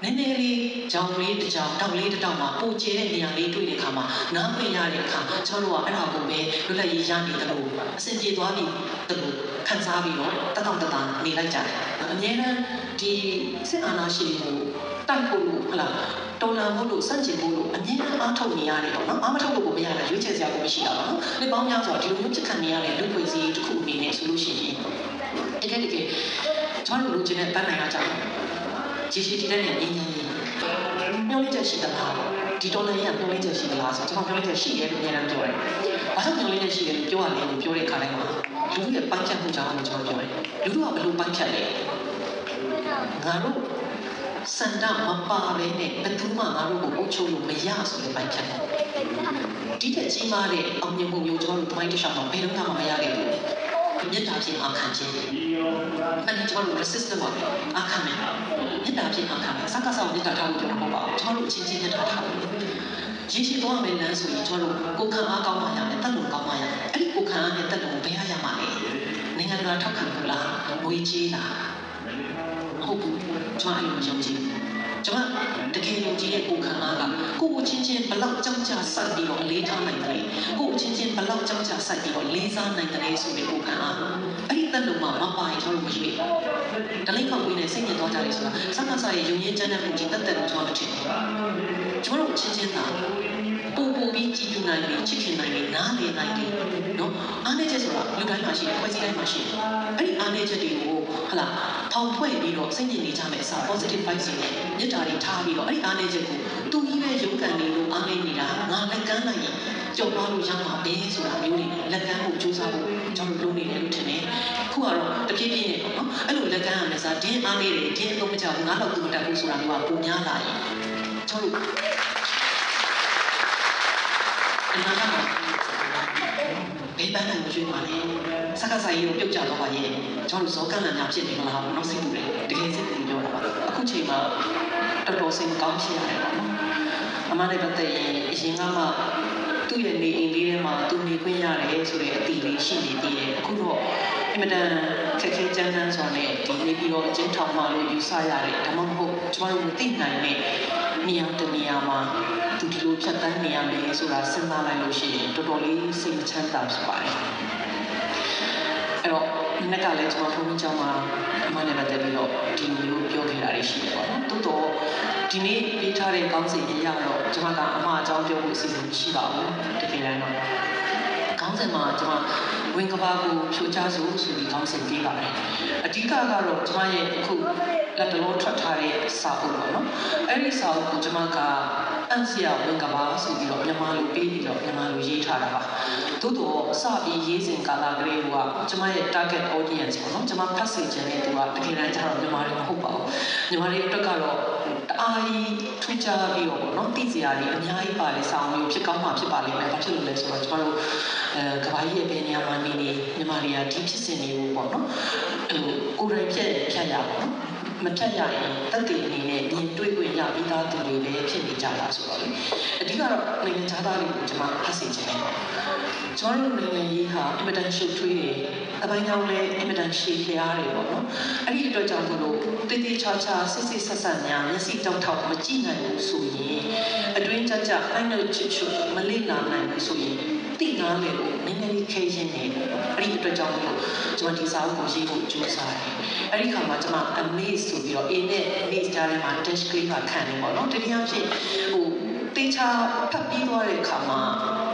နည်းနည်းလေးကြောင်လေးတစ်ကြောင်တောက်လေးတစ်တောက်မှာပိုကျဲတဲ့နေရာလေးတွေ့တဲ့အခါမှာနားမရတဲ့အခါကျွန်တော်တို့ကအဲ့ဒါကိုပဲလွတ်လပ်ရေးရနေတယ်လို့အဆင်ပြေသွားပြီလို့ခံစားပြီးတော့တတောင့်တတနေလိုက်ကြတယ်အများနဲ့ဒီစစ်အာဏာရှင်ကိုတိုက်ဖို့လို့ဟုတ်လားတော်လှန်ဖို့လို့စန့်ကျင်ဖို့လို့အမြဲတမ်းအားထုတ်နေရတယ်ပေါ့နော်အားမထုတ်လို့ကိုမရတာရွေးချယ်စရာကိုမရှိတာပေါ့နော်ဒီပေါင်းများစွာဒီလိုမျိုးချက်ခံနေရတဲ့လူ့ဖွဲ့စည်းတစ်ခုအနေနဲ့ဆိုလို့ရှိရင်တကယ်ကျွန်တော်တို့လူချင်းနဲ့ပန်းနိုင်တာကြောင့်ကြည်ရှိတည်တဲ့နေငြိမ်းချမ်းရေးမျှော်လင့်ချက်ရှိသလားဒီတော်လှန်ရေးကမျှော်လင့်ချက်ရှိသလားဆိုကျွန်တော်မျှော်လင့်ချက်ရှိတယ်လို့အများအားပြောတယ်ဘာလို့မျှော်လင့်ချက်ရှိတယ်လို့ပြောရတယ်လို့ပြောတဲ့အခါတိုင်းမှာလူတွေရဲ့ပိုင်းဖြတ်မှုကြောင့်လို့ကျွန်တော်ပြောတယ်လူတို့ကဘယ်လိုပိုင်းဖြတ်လဲငါတို့စန္ဒမပါပဲနဲ့ဘယ်သူမှငါတို့ကိုအုပ်ချုပ်လို့မရဆိုတဲ့ပိုင်းဖြတ်တယ်ဒီတဲ့ကြီးမားတဲ့အောင်မြင်မှုမျိုးကျွန်တော်တို့တိုင်းတစ်လျှောက်မှာဘယ်တော့မှမရခဲ့ဘူးမြတ်တာဖြင့်အခမ်းခြင်းအဲ့ဒီကျွန်တော်တို့ resistant ပါအခမ်းမယ်မြတ်တာဖြင့်အခမ်းမယ်စကားဆောင်မြတ်တာထားလို့ပြောတာမဟုတ်ပါဘူးကျွန်တော်တို့အချင်းချင်းမြတ်တာထားလို့ရရှိသွားမယ်လမ်းဆိုရင်ကျွန်တော်တို့ကိုခံအားကောင်းမှရတယ်တက်လို့ကောင်းမှရတယ်အဲ့ဒီကိုခံအားနဲ့တက်လို့ဘယ်ရမှာလဲနိုင်ငံတကာထောက်ခံဘူးလားငွေကြေးလားဟုတ်ဘူးကျွန်တော်အဲ့လိုယုံကြည်ကျွန်တော်တကယ်ယုံကြည်တဲ့ကိုခံအားကကိုကိုချင်းချင်းဘလောက်ကြောက်ကြဆက်ပြီးတော့အလေးထားနိုင်တယ်ကိုကိုချင်းချင်းဘလောက်ကြောက်ကြဆက်ပြီးတော့လေးစားနိုင်တယ်ဆိုတဲ့ကိုခံအားအဲ့ဒီတက်လို့မှမပိုင်ကျွန်တော်မရွေးတလိမ့်ခောက်ပြီးနေစိတ်ညစ်သွားကြတယ်ဆိုတာစကားစားရဲ့ယုံရင်းချမ်းတဲ့မှုကြီးတက်တက်လို့ကျွန်တော်ထင်တယ်ကျွန်တော်ချင်းချင်းသာပို့ပြီးကြည်ပြနိုင်ပြီချစ်ခင်နိုင်ပြီနားလည်နိုင်ပြီနော်အားနည်းချက်ဆိုတာလူတိုင်းမှာရှိတယ်ဖွဲ့စည်းတိုင်းမှာရှိတယ်အဲ့ဒီအားနည်းချက်တွေကိုဟလာထောင်ဖွဲ့ပြီးတော့စိတ်ညစ်နေကြမယ်အစား positive vibes နဲ့မြတ်တာတွေထားပြီးတော့အဲ့ဒီအားနည်းချက်ကိုသူကြီးပဲရုပ်ကံနေလို့အားနည်းနေတာငါလက်ကမ်းနိုင်ရင်ကြော်သွားလို့ရမှာပဲဆိုတာမျိုးတွေလက်ကမ်းဖို့ကြိုးစားဖို့ကျွန်တော်လုပ်နေတယ်လို့ထင်တယ်ခုကတော့တပြေးပြေးနေပေါ့နော်အဲ့လိုလက်ကမ်းရမယ်စားဒင်းအားနည်းတယ်ဒင်းအတော့မကြောက်ဘူးငါတော့သူမတက်ဘူးဆိုတာမျိုးကပုံများလာရင်ကျွန်တော်အနာဂတ်မှာဘယ်ပန်းနိုင်ကိုရွှေ့ပါလဲစကားဆိုင်ကိုပြုတ်ကြတော့ပါရဲ့ကျွန်တော်တို့ဇောကန့်လန့်များဖြစ်နေမလားဘာလို့စိတ်ပူလဲတကယ်စိတ်ပူပြောတာပါအခုချိန်မှာတော်တော်စိတ်မကောင်းဖြစ်ရတယ်ပေါ့နော်အမှန်တကယ်တည်းအရင်ကမှသူ့ရဲ့နေအိမ်လေးထဲမှာသူနေခွင့်ရတယ်ဆိုတဲ့အတီလေးရှိနေသေးတယ်အခုတော့အင်မတန်ခက်ခဲကြမ်းတမ်းစွာနဲ့ဒီနေပြီးတော့အချင်းထောင်မှလို့ယူဆရတယ်ဒါမှမဟုတ်ကျွန်တော်တို့မသိနိုင်တဲ့နေရာတနေရာမှာသူဒီလိုဖြတ်တန်းနေရမယ်ဆိုတာစဉ်းစားလိုက်လို့ရှိရင်တော်တော်လေးစိတ်မချမ်းသာဖြစ်ပါတယ်အဲ့တော့ဒီနေ့ကလည်းကျွန်တော်ဘုန်းကြီးကျောင်းမှာအမှန်နဲ့ပတ်သက်ပြီးတော့ဒီလိုပြောခဲ့တာတွေရှိတယ်ပေါ့နော်တိုးတော့ဒီနေ့ပေးထားတဲ့ကောင်းစဉ်ကြီးရတော့ကျွန်မကအမှားအကြောင်းပြောဖို့အစီအစဉ်ရှိပါဘူးတကယ်တမ်းတော့ကောင်းစဉ်မှာကျွန်မဝင်ကဘာကိုဖြိုချစို့ဆိုပြီးကောင်းစဉ်ပေးပါတယ်အဓိကကတော့ကျွန်မရဲ့အခုလက်တော်ထွက်ထားတဲ့စာအုပ်ပေါ့နော်အဲ့ဒီစာအုပ်ကိုကျွန်မကအန်စီယာဝင်ကဘာဆိုပြီးတော့မြန်မာလိုပေးပြီးတော့မြန်မာလိုရေးထားတာပါသို့တော့စပြီးရေးစဉ်ကာလကလေးကကျွန်မရဲ့ target audience ပေါ့နော်ကျွန်မဖတ်စေချင်တဲ့သူကတကယ်တမ်းကျတော့မြန်မာတွေမဟုတ်ပါဘူးမြန်မာတွေအတွက်ကတော့တအားကြီးထူးခြားပြီးတော့ပေါ့နော်သိစရာတွေအများကြီးပါတဲ့စာအုပ်မျိုးဖြစ်ကောင်းမှဖြစ်ပါလိမ့်မယ်ဘာဖြစ်လို့လဲဆိုတော့ကျွန်တော်တို့ကဘာကြီးရဲ့ဘယ်နေရာမှာနေမြန်မာတွေကဒီဖြစ်စဉ်တွေကိုပေါ့နော်ကိုယ်တိုင်ဖြတ်ရပါတော့မဖြတ်ရရင်တက်တည်အနေနဲ့မြင်တွေ့ခွင့်ရပြီးသားသူတွေပဲဖြစ်နေကြတာဆိုတော့လေအဓိကတော့နိုင်ငံခြားသားတွေကိုကျွန်မဖတ်စေချင်တယ်ကျွန်တော်တို့နိုင်ငံရေးဟာအင်မတန်ရှုပ်ထွေးတယ်အပိုင်းကြောင့်လည်းအင်မတန်ရှည်လျားတယ်ပေါ့နော်အဲ့ဒီအတွက်ကြောင့်မို့လို့တေးသေးချာချာစစ်စစ်ဆက်ဆက်များမျက်စိတောက်ထောက်မကြည့်နိုင်ဘူးဆိုရင်အတွင်းကြကြအိုင်းလို့ချစ်ချွတ်မလိနာနိုင်ဘူးဆိုရင်တိနာလေလို့နည်းနည်းလေးခဲရင်းနေတယ်အဲ့ဒီအတွက်ကြောင့်မို့လို့ကျွန်တော်ဒီစာအုပ်ကိုရေးဖို့ကြိုးစားတယ်အဲ့ဒီခါမှာကျွန်မ amaze ဆိုပြီးတော့ A နဲ့ amaze ကြားထဲမှာ dash ကလေးကခံနေပေါ့နော်တကယ်အဖြစ်တေချာဖတ်ပြီးသွားတဲ့အခါမှ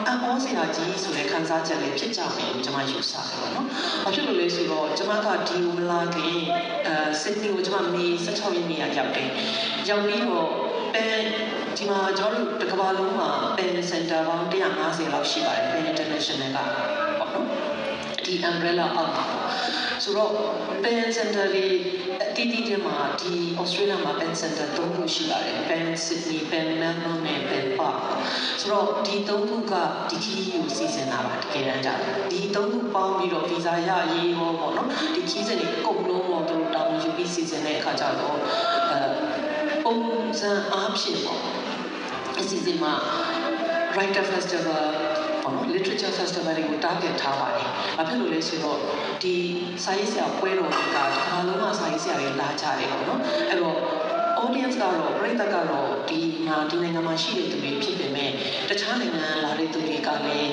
ာအမောစရာကြီးဆိုတဲ့ခန်းစားချက်လေးဖြစ်ကြမယ်ကျွန်မယူဆတယ်ပေါ့နော်။ဘာဖြစ်လို့လဲဆိုတော့ကျွန်မကဒီကိုမလာခင်စစ်နီကိုကျွန်မမေ16ရက်နေ့ရောက်တယ်။ရောက်ပြီးတော့ဒီမှာကျွန်တော်တို့တစ်ကမ္ဘာလုံးမှာ pen center ပေါင်း150လောက်ရှိပါတယ် pen international ကပေါ့နော်။ဒီ umbrella အောက်မှာဆိုတော့ pen center လေးအတီးတီးထဲမှာဒီ Australia မှာ pen center 3ခုရှိပါတယ် pen Sydney pen Melbourne နဲ့ pen Perth ဆိုတော့ဒီ3ခုကဒီခီးကိုစီစဉ်တာပါတကယ်တမ်းကြဒီ3ခုပေါင်းပြီးတော့ဗီဇာရရေးရောပေါ့နော်ဒီခီးစဉ်တွေကုန်လုံးတော့သူတို့တောင်းယူပြီးစီစဉ်တဲ့အခါကျတော့ပုံစံအားဖြင့်ပေါ့အစီအစဉ်မှာ Writer Festival literature festival တွေကို target ထားပါတယ်။ဘာဖြစ်လို့လဲဆိုတော့ဒီစာရေးဆရာပွဲတော်ကတစ်ခါလုံးကစာရေးဆရာတွေလာကြတယ်ပေါ့နော်။အဲ့တော့ audience ကတော့ပရိသတ်ကတော့ဒီနိုင်ငံမှာရှိတဲ့သူတွေဖြစ်ပေမဲ့တခြားနိုင်ငံလာတဲ့သူတွေကလည်း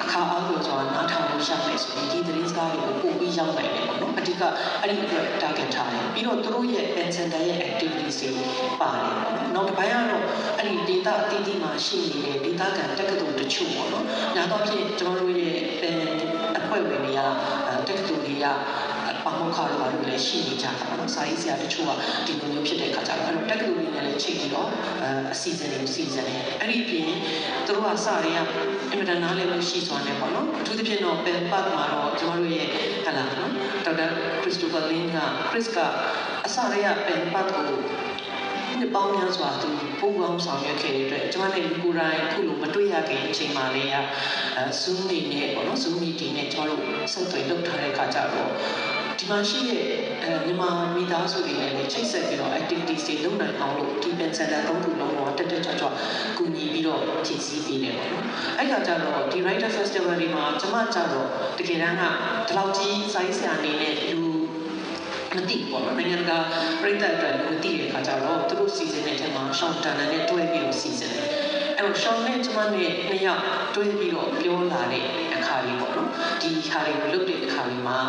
အခါအားလျော်စွာနားထောင်လို့ရမယ်ဆိုရင်ဒီသတင်းစကားတွေကိုပို့ပြီးရောက်နိုင်တယ်ပေါ့နော်အဓိကအဲ့ဒီအတွက် target ထားတယ်ပြီးတော့သူတို့ရဲ့ pen center ရဲ့ activities တွေပါတယ်ပေါ့နော်နောက်တစ်ပိုင်းကတော့အဲ့ဒီ data အသီးသီးမှာရှိနေတဲ့ data ကန်တက္ကသိုလ်တချို့ပေါ့နော်ညာတော့ဖြစ်ကျွန်တော်တို့ရဲ့အဖွဲ့ဝင်တွေကတက္ကသိုလ်တွေကပါမောက္ခတို့ဘာလို့လဲရှိနေကြတာပေါ့နော်စာရေးဆရာတချို့ကဒီလိုမျိုးဖြစ်တဲ့အခါကျတော့အဲ့တော့တက္ကသိုလ်တွေနဲ့လည်းချိန်ပြီးတော့အစီအစဉ်တွေစီစဉ်တယ်အဲ့ဒီအပြင်သူတို့ကစတွေကအင်မတန်နားလည်မှုရှိစွာနဲ့ပေါ့နော်အထူးသဖြင့်တော့ pen park မှာတော့ကျွန်တော်တို့ရဲ့ဟလာနော်ဒေါက်တာခရစ်စတိုဖာလင်းကခရစ်ကအစတွေက pen park ကိုနှစ်ပေါင်းများစွာသူပုံပေါင်းဆောင်ရွက်ခဲ့တဲ့အတွက်ကျွန်မနဲ့ကိုယ်တိုင်ခုလိုမတွေ့ရခင်အချိန်မှလည်းZoom နေနဲ့ပေါ့နော် Zoom meeting နဲ့ကျွန်တော်တို့ဆက်သွယ်လုပ်ထားတဲ့အခါကျတော့ဒီမှာရှိတဲ့မြန်မာမိသားစုတွေနဲ့လည်းချိတ်ဆက်ပြီးတော့ activities တွေလုပ်နိုင်အောင်လို့ဒီ pen center 3ခုလုံးတော့တက်ကြွကူညီပြီးတော့ဖြည့်ဆည်းပေးတယ်ပေါ့နော်အဲ့ခါကျတော့ဒီ Writer Festival တွေမှာကျွန်မကျတော့တကယ်တမ်းကဒီလောက်ကြီးစာရေးဆရာအနေနဲ့လူမသိပေါ့နော်နိုင်ငံကပြည်သက်အတွက်မသိတဲ့အခါကျတော့သူတို့စီစဉ်တဲ့အထက်မှာရှောင်းတန်နဲ့တွဲပြီးတော့စီစဉ်တယ်အဲ့တော့ရှောင်းနဲ့ကျွန်မနဲ့နှစ်ယောက်တွဲပြီးတော့ပြောလာတဲ့အခါလေးပေါ့နော်ဒီခါလေးကိုလုပ်တဲ့အခါလေးမှာ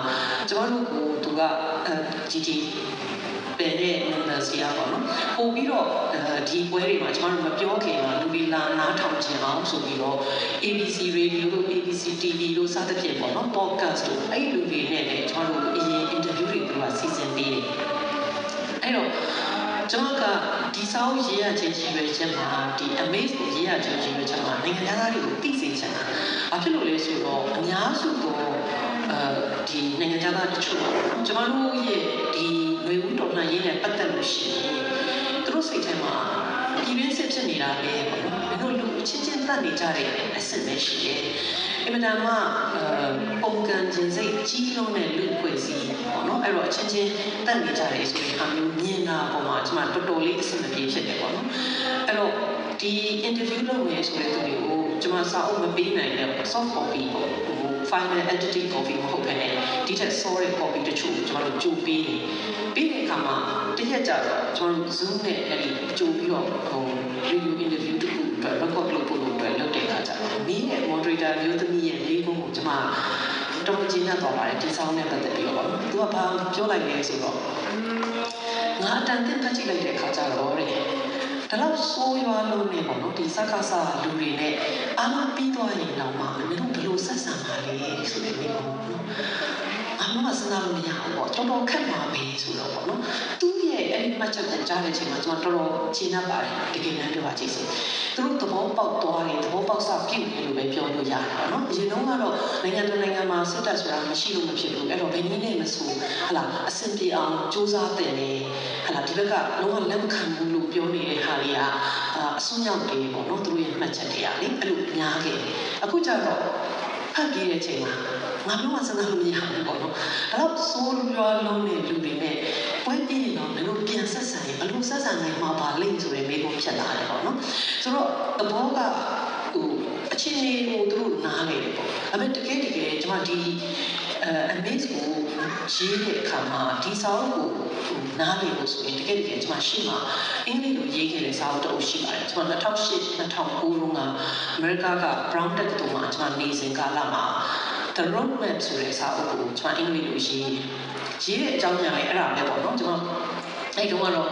ကျွန်တော်တို့ကိုသူကဒီပဲတဲ့ members တွေပေါ့နော်ပို့ပြီးတော့ဒီပွဲတွေမှာကျွန်တော်တို့မပြောခင်မှာလူတွေလာနားထောင်ကြအောင်ဆိုပြီးတော့ ABC Radio တို့ ABC TV တို့စသဖြင့်ပေါ့နော် podcast တို့အဲ့လူတွေနဲ့လည်းကျွန်တော်တို့အရင် interview တွေသူကစီစဉ်ပေးတယ်အဲ့တော့ကျွန်တော်ကဒီစာအုပ်ရေးရခြင်းကြီးပဲချက်မှာဒီ amaze ကိုရေးရခြင်းကြီးပဲချက်မှာနိုင်ငံသားတွေကိုသိစေချင်တာဘာဖြစ်လို့လဲဆိုတော့အများစုတော့ဒီနိုင်ငံသားတချို့ကျွန်တော်တို့ရဲ့ဒီຫນွေဦးတော်လှန်ရေးနဲ့ပတ်သက်လို့ရှိရင်သူတို့စိတ်ထဲမှာပြည်တွင်းစစ်ဖြစ်နေတာပဲပေါ့နော်ဘယ်လိုလူချင်းချင်းတတ်နေကြတဲ့အဆင့်ပဲရှိတယ်အင်မတန်မှပုံကံခြင်းစိတ်ကြီးလုံးတဲ့လူဖွဲ့စည်းပေါ့နော်အဲ့တော့အချင်းချင်းတတ်နေကြတယ်ဆိုရင်အမျိုးမြင်တာပုံမှာကျွန်မတော်တော်လေးအဆင်မပြေဖြစ်တယ်ပေါ့နော်အဲ့တော့ဒီ interview လုပ်နေဆိုတဲ့သူတွေကိုကျွန်မစာအုပ်မပေးနိုင်တဲ့ soft copy ပေါ့final editing copy မဟုတ်ဘဲနဲ့ဒီထက်စောတဲ့ copy တချို့ကျွန်တော်တို့ကြိုပေးတယ်ပြီးတဲ့အခါမှာတစ်ရက်ကြာတော့ကျွန်တော်တို့ Zoom နဲ့အဲ့ဒီကြိုပြီးတော့review interview တခုအတွက် record လုပ်ဖို့အတွက်လုပ်တဲ့အခါကျတော့မင်းရဲ့ moderator မျိုးသမီးရဲ့လေးခုကိုကျွန်မတော်ကျင်းရတော့ပါတယ်ဒီဆောင်နဲ့ပတ်သက်ပြီးတော့သူကဘာပြောလိုက်လဲဆိုတော့ငါအတန်တင်ဖတ်ကြည့်လိုက်တဲ့အခါကျတော့တဲ့ဒါတော့ဆိုးရွားလို့နေပေါ့နော်ဒီစကားစားလူတွေနဲ့အားလုံးပြီးသွားရင်တော့မှမင်းတို့ဘယ်လိုဆက်ဆံပါလဲဆိုတဲ့မျိုးပေါ့နော်အမှန်မှစဉ်းစားလို့မရဘူးပေါ့တော်တော်ခက်ပါပဲဆိုတော့ပေါ့နော်သူရဲ့အဲ့ဒီမှတ်ချက်ကိုကြားတဲ့အချိန်မှာကျွန်တော်တော်တော်ရှင်းတတ်ပါတယ်တကယ်တမ်းပြောပါကြည့်စေသူတို့သဘောပေါက်သွားတယ်သဘောပေါက်စပြုတ်တယ်လို့ပဲပြောလို့ရတယ်ပေါ့နော်အရင်တုန်းကတော့နိုင်ငံတော်နိုင်ငံမှာစစ်တပ်ဆိုတာမရှိလို့မဖြစ်ဘူးအဲ့တော့ဘယ်နည်းနဲ့မဆိုဟလာအဆင်ပြေအောင်စူးစမ်းတယ်လေဟလာဒီဘက်ကလုံးဝလက်မခံဘူးလို့ပြောနေတဲ့ဟာတွေကအစွန်းရောက်တယ်ပေါ့နော်သူတို့ရဲ့မှတ်ချက်တွေကလေအဲ့လိုများခဲ့တယ်အခုကျတော့ဖတ်ပြီးတဲ့အချိန်မှာငါတို့ကစဉ်းစားလို့မရဘူးပေါ့နော်ဒါတော့ဆိုးရွားလုံးတဲ့လူတွေနဲ့ပွဲပြည့်တော့ဘယ်လိုပြန်ဆက်ဆံရင်ဘယ်လိုဆက်ဆံနိုင်မှာပါလိမ့်ဆိုတဲ့မေးခွန်းဖြစ်လာတယ်ပေါ့နော်ဆိုတော့သဘောကအခြေအနေကိုသူတို့နားလေတယ်ပေါ့ဒါပေမဲ့တကယ်ကျွန်မဒီamaze ကိုရေးတဲ့အခါမှာဒီစာအုပ်ကိုနားလေလို့ဆိုရင်တကယ်ကျွန်မရှိမှာအင်္ဂလိပ်လိုရေးခဲ့တဲ့စာအုပ်တော့ရှိပါတယ်ကျွန်မ2008 2009တုန်းကအမေရိကက Brown တက္ကသိုလ်မှာကျွန်မနေစဉ်ကာလမှာThe Roadmap ဆိုတဲ့စာအုပ်ကိုကျွန်မအင်္ဂလိပ်လိုရေးတဲ့အကြောင်းညာလေးအဲ့ဒါပဲပေါ့နော်ကျွန်မအဲ့တုန်းကတော့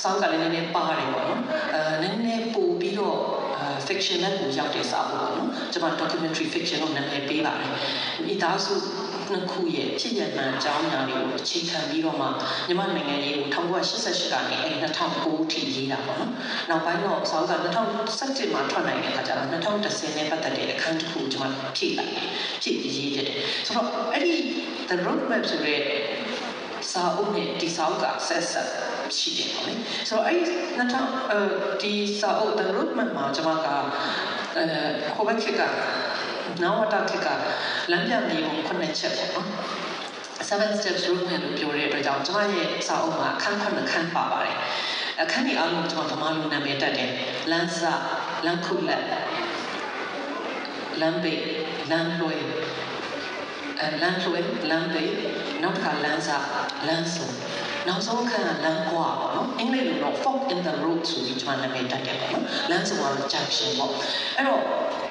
စာအုပ်ကလည်းနည်းနည်းပါတယ်ပေါ့နော်နည်းနည်းပို့ပြီးတော့fiction နဲ့ကိုရောက်တဲ့စာအုပ်ပေါ့နော်ကျွန်မ documentary fiction ကိုနာမည်ပေးပါတယ်မိသားစုနှစ်ခုရဲ့ဖြစ်ရမှန်အကြောင်းအရာတွေကိုအခြေခံပြီးတော့မှမြန်မာနိုင်ငံရေးကို1988ကနေ2009ထိရေးတာပေါ့နော်နောက်ပိုင်းတော့စာအုပ်က2017မှာထွက်နိုင်တဲ့အခါကျတော့2010နဲ့ပတ်သက်တဲ့အခန်းတစ်ခုကျွန်မဖြည့်လိုက်ဖြည့်ရေးတယ်ဆိုတော့အဲ့ဒီ The Roadmap ဆိုတဲ့စာအုပ်နဲ့ဒီစာအုပ်ကဆက်ရှိတယ်ပေါ့လေဆိုတော့အဲ့ဒီစာအုပ် The Roadmap မှာကျွန်မကခိုးဘက်ခေတ်ကနောက်ဝတ္တခေတ်ကလမ်းပြမြေပုံ9ချက်ပေါ့နော် Seven Steps Roadmap လို့ပြောတဲ့အတွက်ကြောင့်ကျွန်မရဲ့စာအုပ်မှာအခန်း9ခန်းပါပါတယ်အခန်းကြီးအားလုံးကျွန်မဗမာလိုနာမည်တက်တယ်လမ်းစလမ်းခုလက်လမ်းပိတ်လမ်းလွှဲလမ်းပိတ်နောက်တစ်ခါလမ်းစလမ်းစုံ နောက်ဆုံးအခါလမ်းကွာပေါ့နော်အင်္ဂလိပ်လိုတော့ fork in the road ဆိုပြီးကျွန်မနာမည်တက်တယ်ပေါ့နော်လမ်းဆိုတာ junction ပေါ့အဲ့တော့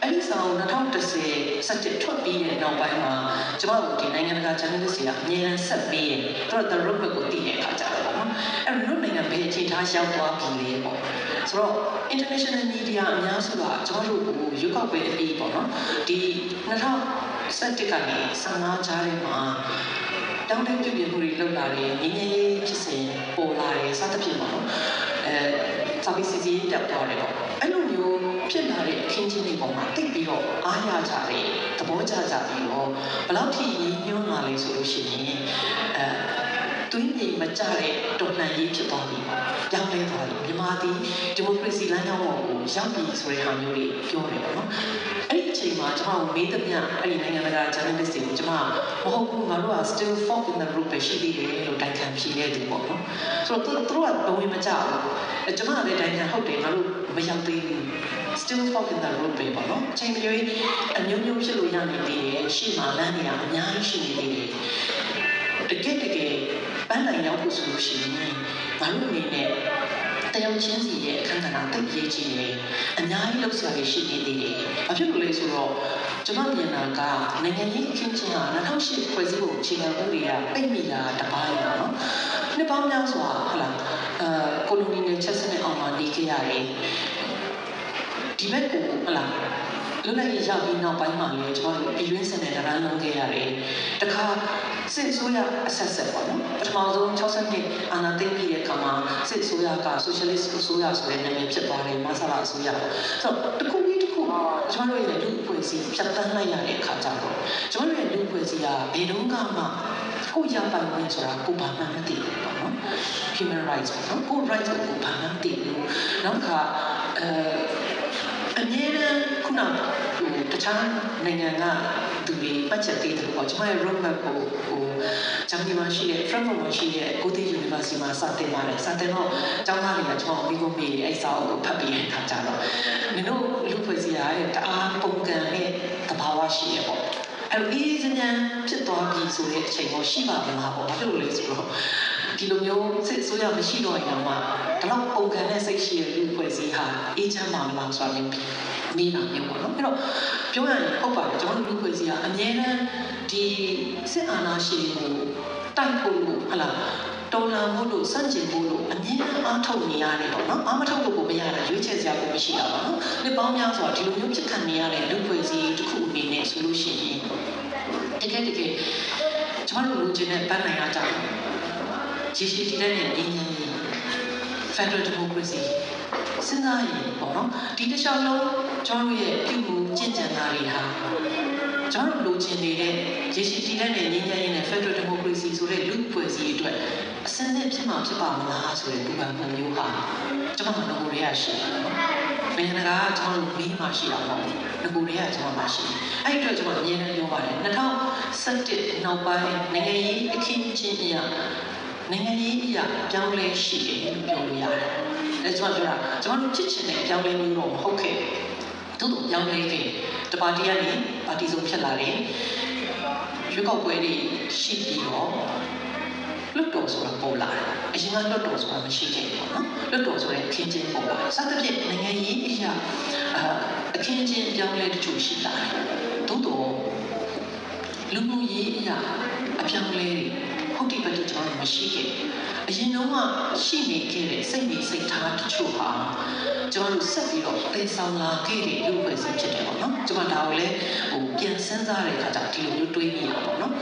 အဲ့ဒီဆောင်2010စက်တစ်ထွက်ပြီးတဲ့နောက်ပိုင်းမှာကျွန်မတို့ဒီနိုင်ငံတကာ journalist တွေကအများအားဆက်ပြီးရင်သူတို့ the road ကိုတည်တဲ့အခါကြတော့ပေါ့နော်အဲ့တော့နိုင်ငံဘယ်အခြေထားရောက်သွားပြီလဲပေါ့ဆိုတော့ international media အများစုကကျွန်တော်တို့ကိုရွေးကောက်ပွဲအပြီးပေါ့နော်ဒီ2017ကနေ15ကြားထဲမှာတောင်းတပြုပြင်မှုတွေလုပ်လာတယ်ငင်းငင်းလေးဖြစ်စဉ်ပေါ်လာတယ်စသဖြင့်ပေါ့နော်စာပေစီစီတက်သွားတယ်ပေါ့အဲ့လိုမျိုးဖြစ်လာတဲ့အခင်းချင်းတွေပေါ်မှာတိတ်ပြီးတော့အားရကြတယ်သဘောကျကြပြီးတော့ဘယ်လောက်ထိရည်ညွှန်းလာလဲဆိုလို့ရှိရင်တွင်းမြေမကြတဲ့တော်လှန်ရေးဖြစ်သွားပြီပြောင်းလဲသွားပြီမြန်မာပြည်ဒီမိုကရေစီလမ်းကြောင်းပေါ်ကိုရောက်ပြီဆိုတဲ့ဟာမျိုးတွေပြောတယ်ပေါ့နော်အဲ့ဒီအချိန်မှာကျွန်တော်မေးသမျှအဲ့ဒီနိုင်ငံတကာ journalist တွေကိုကျွန်မမဟုတ်ဘူးငါတို့က still fork in the road ပဲရှိသေးတယ်လို့တိုင်ခံဖြေခဲ့တယ်ပေါ့နော်ဆိုတော့သူတို့ကဘဝင်မကြဘူးကျွန်မလည်းတိုင်ခံဟုတ်တယ်ငါတို့မရောက်သေးဘူး still fork in the road ပဲပေါ့နော်အချိန်မရွေးအမျိုးမျိုးဖြစ်လို့ရနေသေးတယ်ရှေ့မှာလမ်းတွေကအများကြီးရှိနေသေးတယ်တကယ်ပန်းနိုင်ရောက်ဖို့ဆိုလို့ရှိရင်ငါတို့အနေနဲ့တယောက်ချင်းစီရဲ့အခမ်းအနားတိတ်ရေးကြီးတယ်အများကြီးလောက်ဆရာတွေရှိနေသေးတယ်။ဘာဖြစ်လို့လဲဆိုတော့ကျွန်တော်မြင်တာကနိုင်ငံရေးအခင်းချင်းဟာ2008ဖွဲ့စည်းပုံအခြေခံဥပဒေကပြည့်မိတာတပိုင်းပေါ့နော်။နှစ်ပေါင်းများစွာဟုတ်လားကိုလိုနီနယ်ချက်စနစ်အောင်မှာနေခဲ့ရတယ်။ဒီဘက်ကိုဟုတ်လားလွတ်လပ်ရေးရပြီးနောက်ပိုင်းမှာလည်းကျွန်တော်တို့ပြည်တွင်းစနစ်တရမ်းလုံးခဲ့ရတယ်။တခါစစ်ဆိုးရအဆက်ဆက်ပေါ့နော်ပထမဆုံး60နှစ်အာဏာသိမ်းပြီးတဲ့အခါမှာစစ်ဆိုးရက socialist ဆိုးရဆိုတဲ့နာမည်ဖြစ်သွားတယ်မဆလာဆိုးရပေါ့ဆိုတော့တခုပြီးတခုကျွန်တော်တို့ရဲ့လူ့အဖွဲ့အစည်းဖြတ်သန်းလိုက်ရတဲ့အခါကျတော့ကျွန်တော်တို့ရဲ့လူ့အဖွဲ့အစည်းကဘယ်တော့မှကိုရပိုင်ခွင့်ဆိုတာကိုဘာမှမသိဘူးပေါ့နော် human rights ပေါ့နော်ကို rights ကိုဘာမှမသိဘူးနောက်ခါအမြဲတမ်းခုနတခြားနိုင်ငံကသူတွေပတ်ချက်သေးတယ်ပေါ့ကျွန်မရဲ့ roadmap ကိုဂျာမနီမှာရှိတဲ့ Frankfurt မှာရှိတဲ့ Goethe University မှာစတင်ပါတယ်စတင်တော့ကျောင်းသားတွေကကျွန်တော်မိကိုမေးအဲ့စာအုပ်ကိုဖတ်ပြီးတဲ့အခါကျတော့မင်းတို့လူဖွဲ့စည်းရတဲ့တအားပုံကံနဲ့သဘာဝရှိရပေါ့အဲ့လိုအေးစဉဏ်ဖြစ်သွားပြီဆိုတဲ့အချိန်ကိုရှိပါမလားပေါ့ဘာဖြစ်လို့လဲဆိုတော့ဒီလိုမျိုးစစ်ဆိုးရမရှိတော့ရင်တော့ဒီလောက်ပုံကံနဲ့စိတ်ရှိတဲ့လူဖွဲ့စည်းဟာအေးချမ်းပါမလားဆိုတာမျိုးမိတာမျိုးပေါ့နော်အဲ့တော့ပြောရရင်ဟုတ်ပါတယ်ကျွန်တော်တို့လူဖွဲ့စည်းကအများနဲ့ဒီစစ်အာဏာရှင်ကိုတိုက်ဖို့လို့ဟလာတော်လှန်ဖို့လို့စန့်ကျင်ဖို့လို့အမြဲတမ်းအားထုတ်နေရတယ်ပေါ့နော်အားမထုတ်လို့ကိုမရတာရွေးချယ်စရာကိုမရှိတာပါနော်နှစ်ပေါင်းများစွာဒီလိုမျိုးဖြစ်ခံနေရတဲ့လူဖွဲ့စည်းတစ်ခုအနေနဲ့ဆိုလို့ရှိရင်တကယ်ကျွန်တော်တို့လူချင်းနဲ့ပန်းနိုင်တာကြောင့်ရေရှည်တည်တဲ့ငြိမ်းချမ်းရေး Federal Democracy စဉ်းစားရင်ပေါ့နော်ဒီတစ်လျှောက်လုံးကျွန်တော်ရဲ့ပြုမှုကျင့်ကြံတာတွေဟာကျွန်တော်တို့လူချင်းနေတဲ့ရေရှည်တည်တဲ့ငြိမ်းချမ်းရေးနဲ့ Federal Democracy ဆိုတဲ့လူ့ဖွဲ့စည်းအတွက်အစနစ်ဖြစ်မှာဖြစ်ပါမလားဆိုတဲ့ပူပန်မှုမျိုးဟာကျွန်တော်တို့တွေကရှိတယ်။ဘယ်နှကားကျွန်တော်တို့မိမှရှိတာမဟုတ်ဘူး။ငကိုတွေကကျွန်တော်မှရှိတယ်။အဲ့ဒီအတွက်ကျွန်တော်အမြဲတမ်းပြောပါတယ်2017နောက်ပိုင်းနိုင်ငံရေးအခင်းချင်းအရာနိုင်ငံရေးအရာပြောင်းလဲရှိတယ်လို့ပြောလို့ရတယ်။အဲကျွန်တော်ပြောတာကျွန်တော်တို့ချစ်ချင်တဲ့ပြောင်းလဲမျိုးတော့မဟုတ်ခဲ့ဘူး။သို့တော့ပြောင်းလဲခဲ့တပါတီကနေပါတီစုံဖြစ်လာတယ်။ရွေးကောက်ပွဲတွေရှိပြီးတော့လွတ်တော်ဆိုတာပေါ်လာတယ်။အရင်ကလွတ်တော်ဆိုတာမရှိခဲ့ဘူးနော်။လွတ်တော်ဆိုတဲ့အခင်းချင်းပေါ်လာ။စသဖြင့်နိုင်ငံရေးအရာအခင်းချင်းပြောင်းလဲတချို့ရှိလာတယ်။သို့တော့လူမှုရေးအရာအပြောင်းလဲဟုတ်တယ်ပဲကျွန်တော်မရှိခဲ့အရင်တော့ရှိနေခဲ့တဲ့စိတ်နေစိတ်ထားတချို့ဟာကျွန်တော်ဆက်ပြီးတော့သိဆောင်လာခဲ့တဲ့လူ့ဖွဲ့စည်းဖြစ်တယ်ပေါ့နော်ကျွန်တော်ဒါကိုလည်းပြန်စဉ်းစားတဲ့အခါကျဒီလိုမျိုးတွေးမိတာပေါ့နော်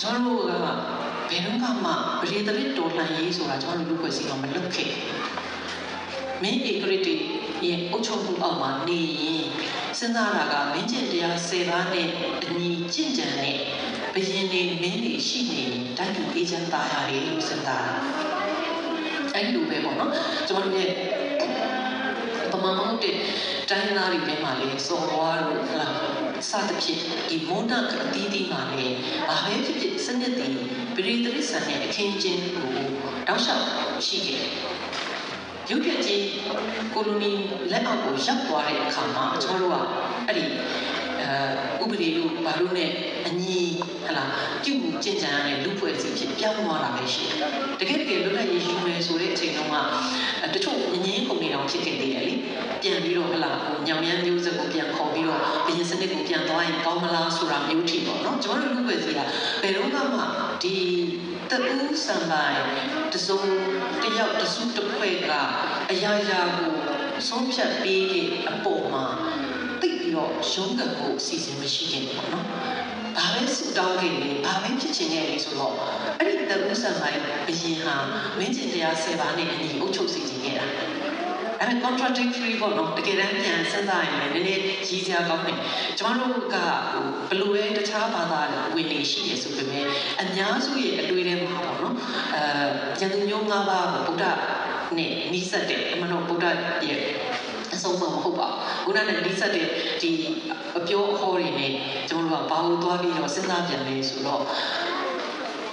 ကျွန်တော်တို့ကဘယ်တော့မှပရိသေတော်လှန်ရေးဆိုတာကျွန်တော်တို့လူ့ဖွဲ့စည်းတော့မလုပ်ခဲ့မင်းဧကရတီရဲ့အုပ်ချုပ်မှုအောက်မှာနေရင်စဉ်းစားတာကမင်းကျင့်တရား10ပါးနဲ့အညီကျင့်ကြံတဲ့ဘယင်းနေမင်းတွေရှိနေတိုင်းပြည်အေးချမ်းသာရတယ်လို့စဉ်းစားတာအဲ့ဒီလိုပဲပေါ့နော်ကျွန်တော်တို့ရဲ့ပမာမဟုတ်တဲ့တိုင်းသားတွေထဲမှာလေစော်ဘွားတို့စသဖြင့်ဒီမုန်းတာအသီးသီးမှာလေဘာပဲဖြစ်ဖြစ်စနစ်တည်ပရိသေဆန်တဲ့အခင်းချင်းကိုတောက်လျှောက်ရှိခဲ့ရုပ်ပြကြီးကိုလိုနီလက်အောက်ကိုရောက်သွားတဲ့အခါမှာကျွန်တော်တို့ကအဲ့ဒီ ဥပဒေတို့ဘာလို့နဲ့အညီဟလာပြုမှုကျင့်ကြံရတဲ့လူဖွဲ့စည်းဖြစ်ပြောင်းသွားတာပဲရှိတယ်တကယ်လွတ်လပ်ရေးယူမယ်ဆိုတဲ့အချိန်တုန်းကတချို့ငင်းကုန်နေအောင်ဖြစ်ခဲ့သေးတယ်လေပြန်ပြီးတော့ဟလာညောင်ရမ်းမျိုးစက်ကိုပြန်ခေါ်ပြီးတော့ဘရင်စနစ်ကိုပြန်သွားရင်ကောင်းမလားဆိုတာမျိုးထိပေါ့နော်ကျွန်တော်တို့လူဖွဲ့စည်းကဘယ်တော့မှဒီတူးဆန်လိုက်တစုံတယောက်တစုတစ်ဖွဲ့ကအရာရာကိုဆုံးဖြတ်ပေးတဲ့အပေါ်မှာတိတ်ပြီးတော့ရုံးကန်ဖို့အစီအစဉ်မရှိခဲ့ဘူးပေါ့နော်။ဘာပဲစတောင်းခဲ့လေဘာပဲဖြစ်ချင်ခဲ့လေဆိုတော့အဲ့ဒီတူးဆန်လိုက်ဘရင်ဟာမင်းကျင်တရား10ပါးနဲ့အညီအုပ်ချုပ်စီခြင်းခဲ့တာ။အဲ့ဒါ contradictory ပေါ့နော်တကယ်တမ်းပြန်စဉ်းစားရင်လည်းနည်းနည်းကြီးစရာကောင်းတယ်ကျွန်တော်တို့ကဘလို့လဲတခြားဘာသာဝင်နေရှိတယ်ဆိုပေမဲ့အများစုရဲ့အတွေ့အထဲမှာပေါ့နော်ဉာဏ်သူမျိုး၅ပါးကိုဗုဒ္ဓနဲ့နိစ္စတဲ့အမှန်တော့ဗုဒ္ဓရဲ့အဆုံးမဟုတ်ပါဘူးဘုရားနဲ့နိစ္စတဲ့ဒီအပြောအဟောတွေနဲ့ကျွန်တော်တို့ကဘာလို့သွားပြီးတော့စဉ်းစားပြန်လဲဆိုတော့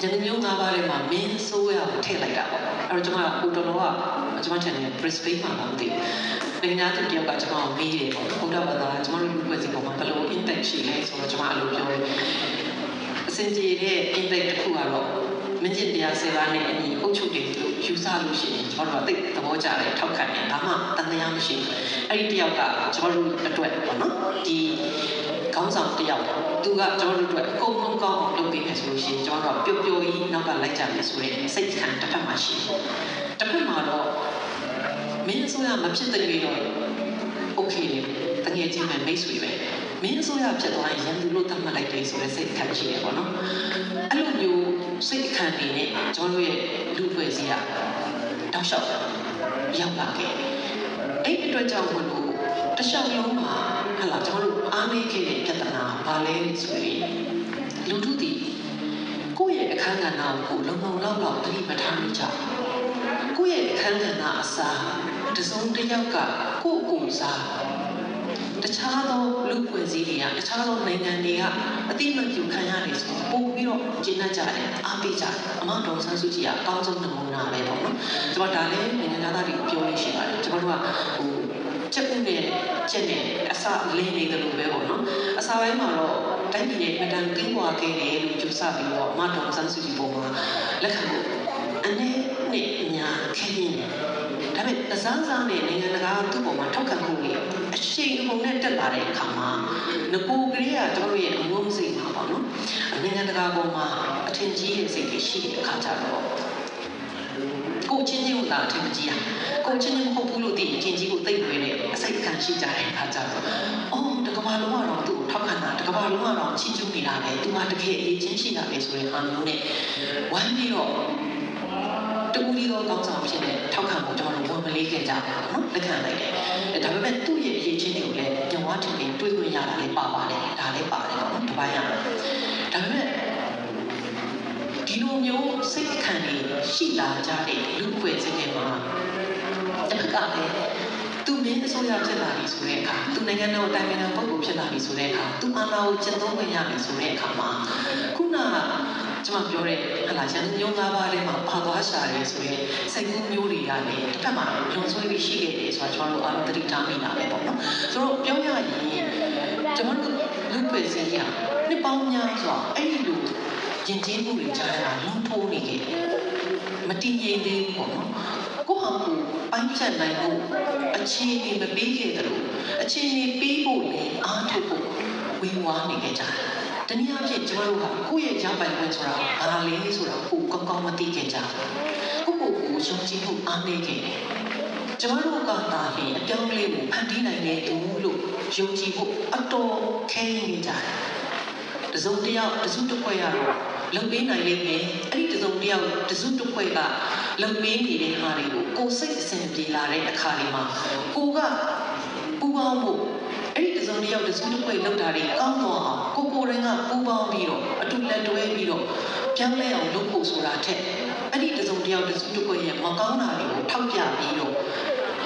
ဉာဏ်မျိုး၅ပါးထဲမှာမင်းဆိုးရကိုထည့်လိုက်တာပေါ့အဲ့တော့ကျွန်မဟိုတော်တော်ကကျွန်မထင်တယ် Brisbane မှာမသိဘူးနိုင်ငံသားတယောက်ကကျွန်မကိုမေးတယ်ပေါ့ဘုရားဘာသာကျွန်တော်တို့လူ့ဘဝစီပေါ်မှာဘယ်လို impact ရှိလဲဆိုတော့ကျွန်မအဲ့လိုပြောတယ်အစင်ကြီးတဲ့ impact တစ်ခုကတော့မင်းကျင်တရား10ပါးနဲ့အညီအုပ်ချုပ်တယ်လို့ယူဆလို့ရှိရင်ကျွန်တော်တို့ကသိသဘောကျတယ်ထောက်ခံတယ်ဒါမှတန်တရားမရှိဘူးအဲ့ဒီတယောက်ကကျွန်တော်တို့အတွက်ပေါ့နော်ဒီခေါင်းဆောင်တယောက်သူကကျွန်တော်တို့အတွက်အကုန်လုံးကောင်းအောင်လုပ်ပေးမယ်ဆိုလို့ရှိရင်ကျွန်တော်တို့ပျော်ပျော်ကြီးနောက်ကလိုက်ကြမယ်ဆိုရင်စိတ်ခံတစ်ဖက်မှာရှိတယ်တစ်ဖက်မှာတော့မင်းအစိုးရမဖြစ်တဲ့တွေတော့ okay လေတကယ်ချင်းပဲမိတ်ဆွေပဲမင်းအစိုးရဖြစ်သွားရင်ရန်သူလို့သတ်မှတ်လိုက်တယ်ဆိုတဲ့စိတ်ခံရှိတယ်ပေါ့နော်အဲ့လိုမျိုးစိတ်ခံနေတဲ့ကျွန်တော်တို့ရဲ့လူ့ဖွဲ့စည်းကတောက်လျှောက်ရောက်လာခဲ့အဲ့အတွက်ကြောင့်မလို့တခြားလုံးမှာဟလာကျွန်တော်တို့အားနည်းခဲ့တဲ့ပြဿနာဘာလဲဆိုရင်လူထုဒီကိုယ့်ရဲ့အခန်းကဏ္ဍကိုလုံလုံလောက်လောက်သတိမထားမိကြကိုယ့်ရဲ့အခန်းကဏ္ဍအစားတစုံတစ်ယောက်ကကိုယ့်ကိုယ်စားတခြားသောလူ့ဖွဲ့စည်းတွေကတခြားသောနိုင်ငံတွေကအတိမပြုခံရတယ်ဆိုပို့ပြီးတော့ကျင့်တတ်ကြတယ်အားပေးကြတယ်အမတော်ဆန်းစုကြည်ကအကောင်းဆုံးနမူနာပဲပေါ့နော်ကျွန်တော်ဒါလည်းနိုင်ငံသားတွေကိုပြောလို့ရှိပါတယ်ကျွန်တော်တို့ကချက်ဥနဲ့ချက်နဲ့အစလင်းနေတယ်လို့ပဲပေါ့နော်အစာပိုင်းမှာတော့တိုင်းပြည်ရဲ့အတန်ကင်းကွာခဲ့တယ်လို့ကြိုးစားပြီးတော့အမတော်ဆန်းစုကြည်ပုံမှာလက်ခံဖို့အနေနဲ့အများခဲရင်းတယ်ဒါပေမဲ့အစားစားနဲ့နိုင်ငံတကာသူ့ပေါ်မှာထောက်ခံမှုတွေအရှိန်အဟုန်နဲ့တက်လာတဲ့အခါမှာငကိုကလေးကကျွန်တော်ရဲ့အငုံစိတ်မှာပေါ့နော်နိုင်ငံတကာပေါ်မှာအထင်ကြီးတဲ့စိတ်တွေရှိတဲ့အခါကျတော့ကိုချင်းချင်းကိုသာအထင်ကြီးရကိုချင်းချင်းမဟုတ်ဘူးလို့သိရင်ချင်းကြီးကိုသိပ်ဝဲတဲ့အစိတ်ခံရှိကြတဲ့အခါကျတော့အော်တကဘာလုံးကတော့သူ့ကိုထောက်ခံတာတကဘာလုံးကတော့ချီးကျူးနေတာပဲသူကတကယ်အရေးချင်းရှိတာပဲဆိုတဲ့အားမျိုးနဲ့ဝိုင်းပြီးတော့တူလီတော့ကောင်းဆောင်ဖြစ်တဲ့ထောက်ခံမှုကျွန်တော်တို့ဝန်မလေးခဲ့ကြပါဘူးနော်လက်ခံလိုက်တယ်ဒါပေမဲ့သူ့ရဲ့အရေးချင်းတွေကိုလည်းညဝါတင်နေတွေးခွင့်ရတာလည်းပါပါတယ်ဒါလည်းပါတယ်ပေါ့နော်ဒီပိုင်းရဒါပေမဲ့ဒီလိုမျိုးစိတ်ခံနေရှိလာကြတဲ့လူ့ဖွဲ့စည်းတွေမှာတစ်ခါကလည်းသူမင်းအစိုးရဖြစ်လာပြီဆိုတဲ့အခါသူနိုင်ငံတော်တိုင်ပင်ခံပုဂ္ဂိုလ်ဖြစ်လာပြီဆိုတဲ့အခါသူအာဏာကိုကျင့်သုံးခွင့်ရပြီဆိုတဲ့အခါမှာခုနကကျွန်မပြောတဲ့ဟလာရန်မျိုး၅ပါးထဲမှာပါသွားရှာရဲဆိုရင်စိတ်ကူးမျိုးတွေကလည်းတစ်ဖက်မှာလွန်ဆွေးပြီးရှိခဲ့တယ်ဆိုတာကျွန်တော်တို့အားလုံးသတိထားမိတာပဲပေါ့နော်ဆိုတော့ပြောရရင်ကျွန်တော်တို့လူ့ဖွဲ့စည်းရနှစ်ပေါင်းများစွာအဲ့ဒီလိုယဉ်ကျေးမှုတွေကြားထဲမှာလွန်ထိုးနေခဲ့မတည်ငြိမ်သေးဘူးပေါ့နော်ကိုယ့်ဟာကိုယ်ပိုင်းဖြတ်နိုင်ဖို့အခြေအနေမပေးခဲ့တယ်လို့အခြေအနေပေးဖို့လည်းအားထုတ်ဖို့ဝေဝါးနေကြတယ်တနည်းအားဖြင့်ကျွန်တော်တို့ကကိုယ့်ရဲ့ရပိုင်ခွင့်ဆိုတာဘာလဲဆိုတာကိုကောင်းကောင်းမသိခဲ့ကြဘူးကိုယ့်ကိုယ်ကိုယုံကြည်မှုအားနည်းခဲ့တယ်ကျွန်တော်တို့ကသာရင်အပြောင်းအလဲကိုဖန်တီးနိုင်တဲ့သူလို့ယုံကြည်ဖို့အတော်ခဲရင်းနေကြတယ်တစုံတစ်ယောက်တစုတစ်ဖွဲ့ရတော့လုံပေးနိုင်လိမ့်မယ်အဲ့ဒီတစုံတစ်ယောက်တစုတစ်ဖွဲ့ကလုံပေးနေတဲ့ဟာတွေကိုကိုယ်စိတ်အစဉ်ပြေလာတဲ့အခါတွေမှာကိုကပူပေါင်းဖို့အဲ့ဒီတစုံတစ်ယောက်တစုတစ်ဖွဲ့လောက်တာတွေကောင်းတော့အောင်ကိုယ်တိုင်ကပူပေါင်းပြီးတော့အတူလက်တွဲပြီးတော့ပြောင်းလဲအောင်လုပ်ဖို့ဆိုတာထက်အဲ့ဒီတစုံတစ်ယောက်တစုတစ်ဖွဲ့ရဲ့မကောင်းတာတွေကိုထောက်ပြပြီးတော့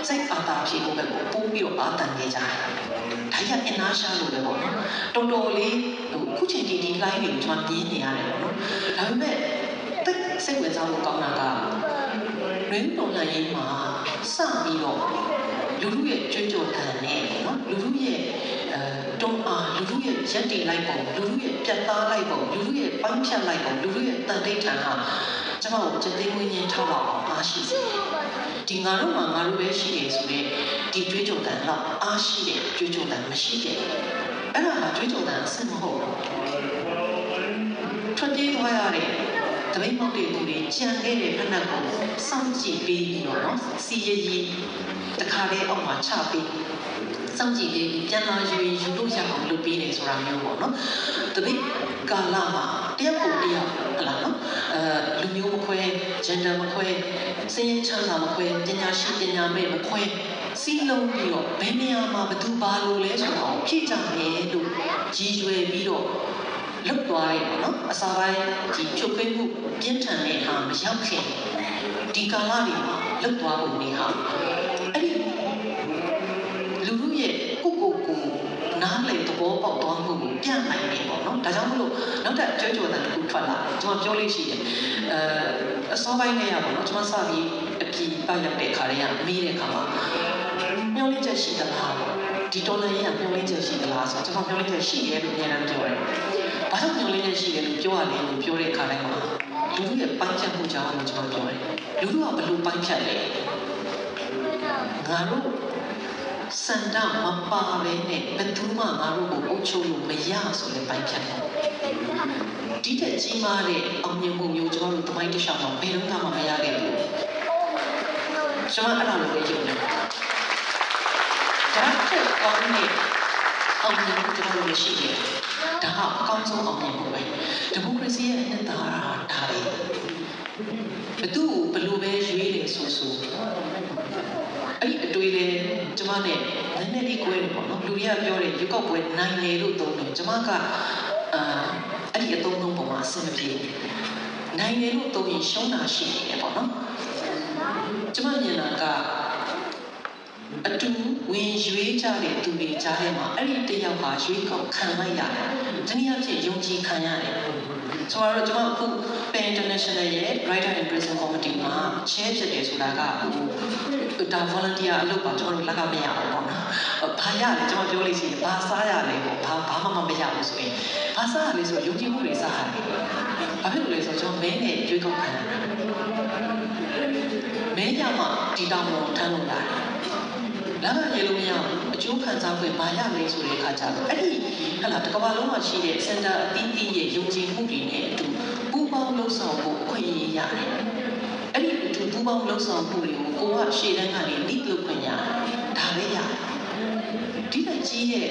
စိတ်အားသာဖြစ်ဖို့ပဲပို့ပြီးတော့အားတန်နေကြတယ်ဒါရအနာရှာလို့ပဲပေါ့နော်တော်တော်လေးခုချိန်ဒီ line တွေကိုကျွန်တော်ပြင်းနေရတယ်ပေါ့နော်ဒါပေမဲ့တိတ်စိတ်ဝင်စားဖို့ကောင်းတာကရင်းတော်လှန်ရေးမှာစပြီးတော့ လူလူရဲ့ကြွေးကြော်တန်နဲ့နော်လူလူရဲ့တွန်းအားလူလူရဲ့ရက်တီလိုက်ပုံလူလူရဲ့ပြတ်သားလိုက်ပုံလူလူရဲ့ပိုင်းဖြတ်လိုက်ပုံလူလူရဲ့တန်တိတ်ထန်ဟာကျွန်တော်စသိဝင်းချင်းထောက်အောင်အားရှိစေဒီငါတို့မှာငါတို့ပဲရှိတယ်ဆိုတဲ့ဒီကြွေးကြော်တန်တော့အားရှိတဲ့ကြွေးကြော်တန်မရှိတဲ့အဲ့ဒါကကြွေးကြော်တန်အစစ်မဟုတ်ထွက်ပြေးသွားရတဲ့တပိတ်မောက်တဲ့သူတွေကြံခဲ့တဲ့ဖက်နှက်ကိုစောင့်ကြည့်ပေးပြီးတော့နော်စီရည်တခါတည်းအောက်မှာချပေးစောင့်ကြည့်ပေးပြီးပြန်လာယူလို့ရအောင်လုပ်ပေးတယ်ဆိုတာမျိုးပေါ့နော်တပိတ်ကာလမှာတယောက်ကိုတယောက်ဟလာနော်လူမျိုးမခွဲ gender မခွဲစင်ရင်ချမ်းသာမခွဲပညာရှိပညာမဲ့မခွဲစီးလုံးပြီးတော့ဘယ်နေရာမှာဘသူဘာလို့လဲဆိုတော့ဖြည့်ကြမယ်လို့ကြီးရွယ်ပြီးတော့လုတ်သွားတယ်ပေါ့နော်အစာပိုင်းဒီဖြုတ်ခွင်းမှုပြင်းထန်တဲ့ဟာမရောက်ခင်ဒီကာလတွေမှာလုတ်သွားဖို့နေဟာအဲ့ဒီလူလူရဲ့ကိုနားလေသဘောပေါက်သွားမှုကိုပြနိုင်တယ်ပေါ့နော်ဒါကြောင့်မလို့နောက်ထပ်ကြွကြော်တဲ့တစ်ခုထွက်လာကျွန်တော်ပြောလို့ရှိတယ်အစောပိုင်းကရပါတော့ကျွန်မစပြီးအပြည်ပရောက်တဲ့ခါတွေကမေးတဲ့ခါမှာမျောလင့်ချက်ရှိသလားဒီတော်လည်းရမျောလင့်ချက်ရှိသလားဆိုတော့ကျွန်တော်မျောလင့်ချက်ရှိတယ်လို့ပြန်လာပြောတယ်ဘာလို့မျောလင့်ချက်ရှိတယ်လို့ပြောရတယ်လို့ပြောတဲ့ခါတိုင်းမှာလူလူရဲ့ပိုင်းဖြတ်မှုကြောင့်လို့ကျွန်တော်ပြောတယ်လူလူကဘယ်လိုပိုင်းဖြတ်လဲငါတို့စန္ဒမပါပဲနဲ့ဘယ်သူမှငါတို့ကိုအုပ်ချုပ်လို့မရဆိုတဲ့ပိုင်းဖြတ်တယ်ဒီတဲ့ကြီးမားတဲ့အောင်မြင်မှုမျိုးကျွန်တော်တို့တမိုင်းတစ်လျှောက်မှာဘယ်တော့မှမရခဲ့ဘူးကျွန်မအဲ့ဒါလိုပဲယုံတယ်ဒါတဲ့ကောင်းတဲ့အောင်မြင်မှုကျွန်တော်တို့ရှိတယ်ဒါကအကောင်းဆုံးအောင်မြင်မှုပဲဒီမိုကရေစီရဲ့အနှစ်သာရဒါပဲဘသူ့ဘလို့ပဲရွေးတယ်ဆိုအဲ့ဒီအတွေ့လေကျမနဲ့နည်းနည်းလေးကိုယ်ပေါ့နော်လူတွေကပြောတယ်ရွေးကောက်ပွဲနိုင်တယ်လို့သုံးတယ်ကျမကအဲ့ဒီအသုံးလုံးပေါ်မှာအဆင်မပြေနိုင်တယ်လို့သုံးရင်ရှုံးတာရှိနေတယ်ပေါ့နော်ကျမမြင်တာကအတူဝင်ရွေးကြတဲ့သူတွေကြားထဲမှာအဲ့ဒီတယောက်ဟာရွေးကောက်ခံလိုက်ရတယ်ဒီနေ့အဖြစ်ယုံကြည်ခံရတယ်ဆိုတော့ကျွန်တော်အခု Pen International ရဲ့ Writer in Prison Committee မှာ chair ဖြစ်တယ်ဆိုတာကဒါ volunteer အလုပ်ပါကျွန်တော်တို့လက်ကမရဘူးပေါ့နော်။ဘာရလဲကျွန်တော်ပြောလို့ရှိရင်ဘာစားရလဲပေါ့ဘာမှမရဘူးဆိုရင်ဘာစားရလဲဆိုတော့ယုံကြည်မှုတွေစားရတယ်။ဘာဖြစ်လို့လဲဆိုတော့ကျွန်တော်မဲနဲ့ကြွေးကောက်ခံတယ်။မဲကြမှာဒီတောင်ပေါ်ထမ်းလို့ရတယ်။လမ်းကရေလို့မရဘူးအကျိုးခံစား권ဘာရလဲဆိုတဲ့အခါကျတော့အဲ့ဒီဟလာတစ်ကမ္ဘာလုံးမှာရှိတဲ့ center အသီးသီးရဲ့ယုံကြည်မှုတွေနဲ့အတူပူးပေါင်းလှုပ်ဆောင်ဖို့အခွင့်အရေးရတယ်။အဲ့ဒီအတူပူးပေါင်းလှုပ်ဆောင်မှုတွေကိုကိုကရှေ့တန်းကနေလိလို့ခွင့်ရတယ်။ဒါပဲရတယ်။ဒီတကြီးရဲ့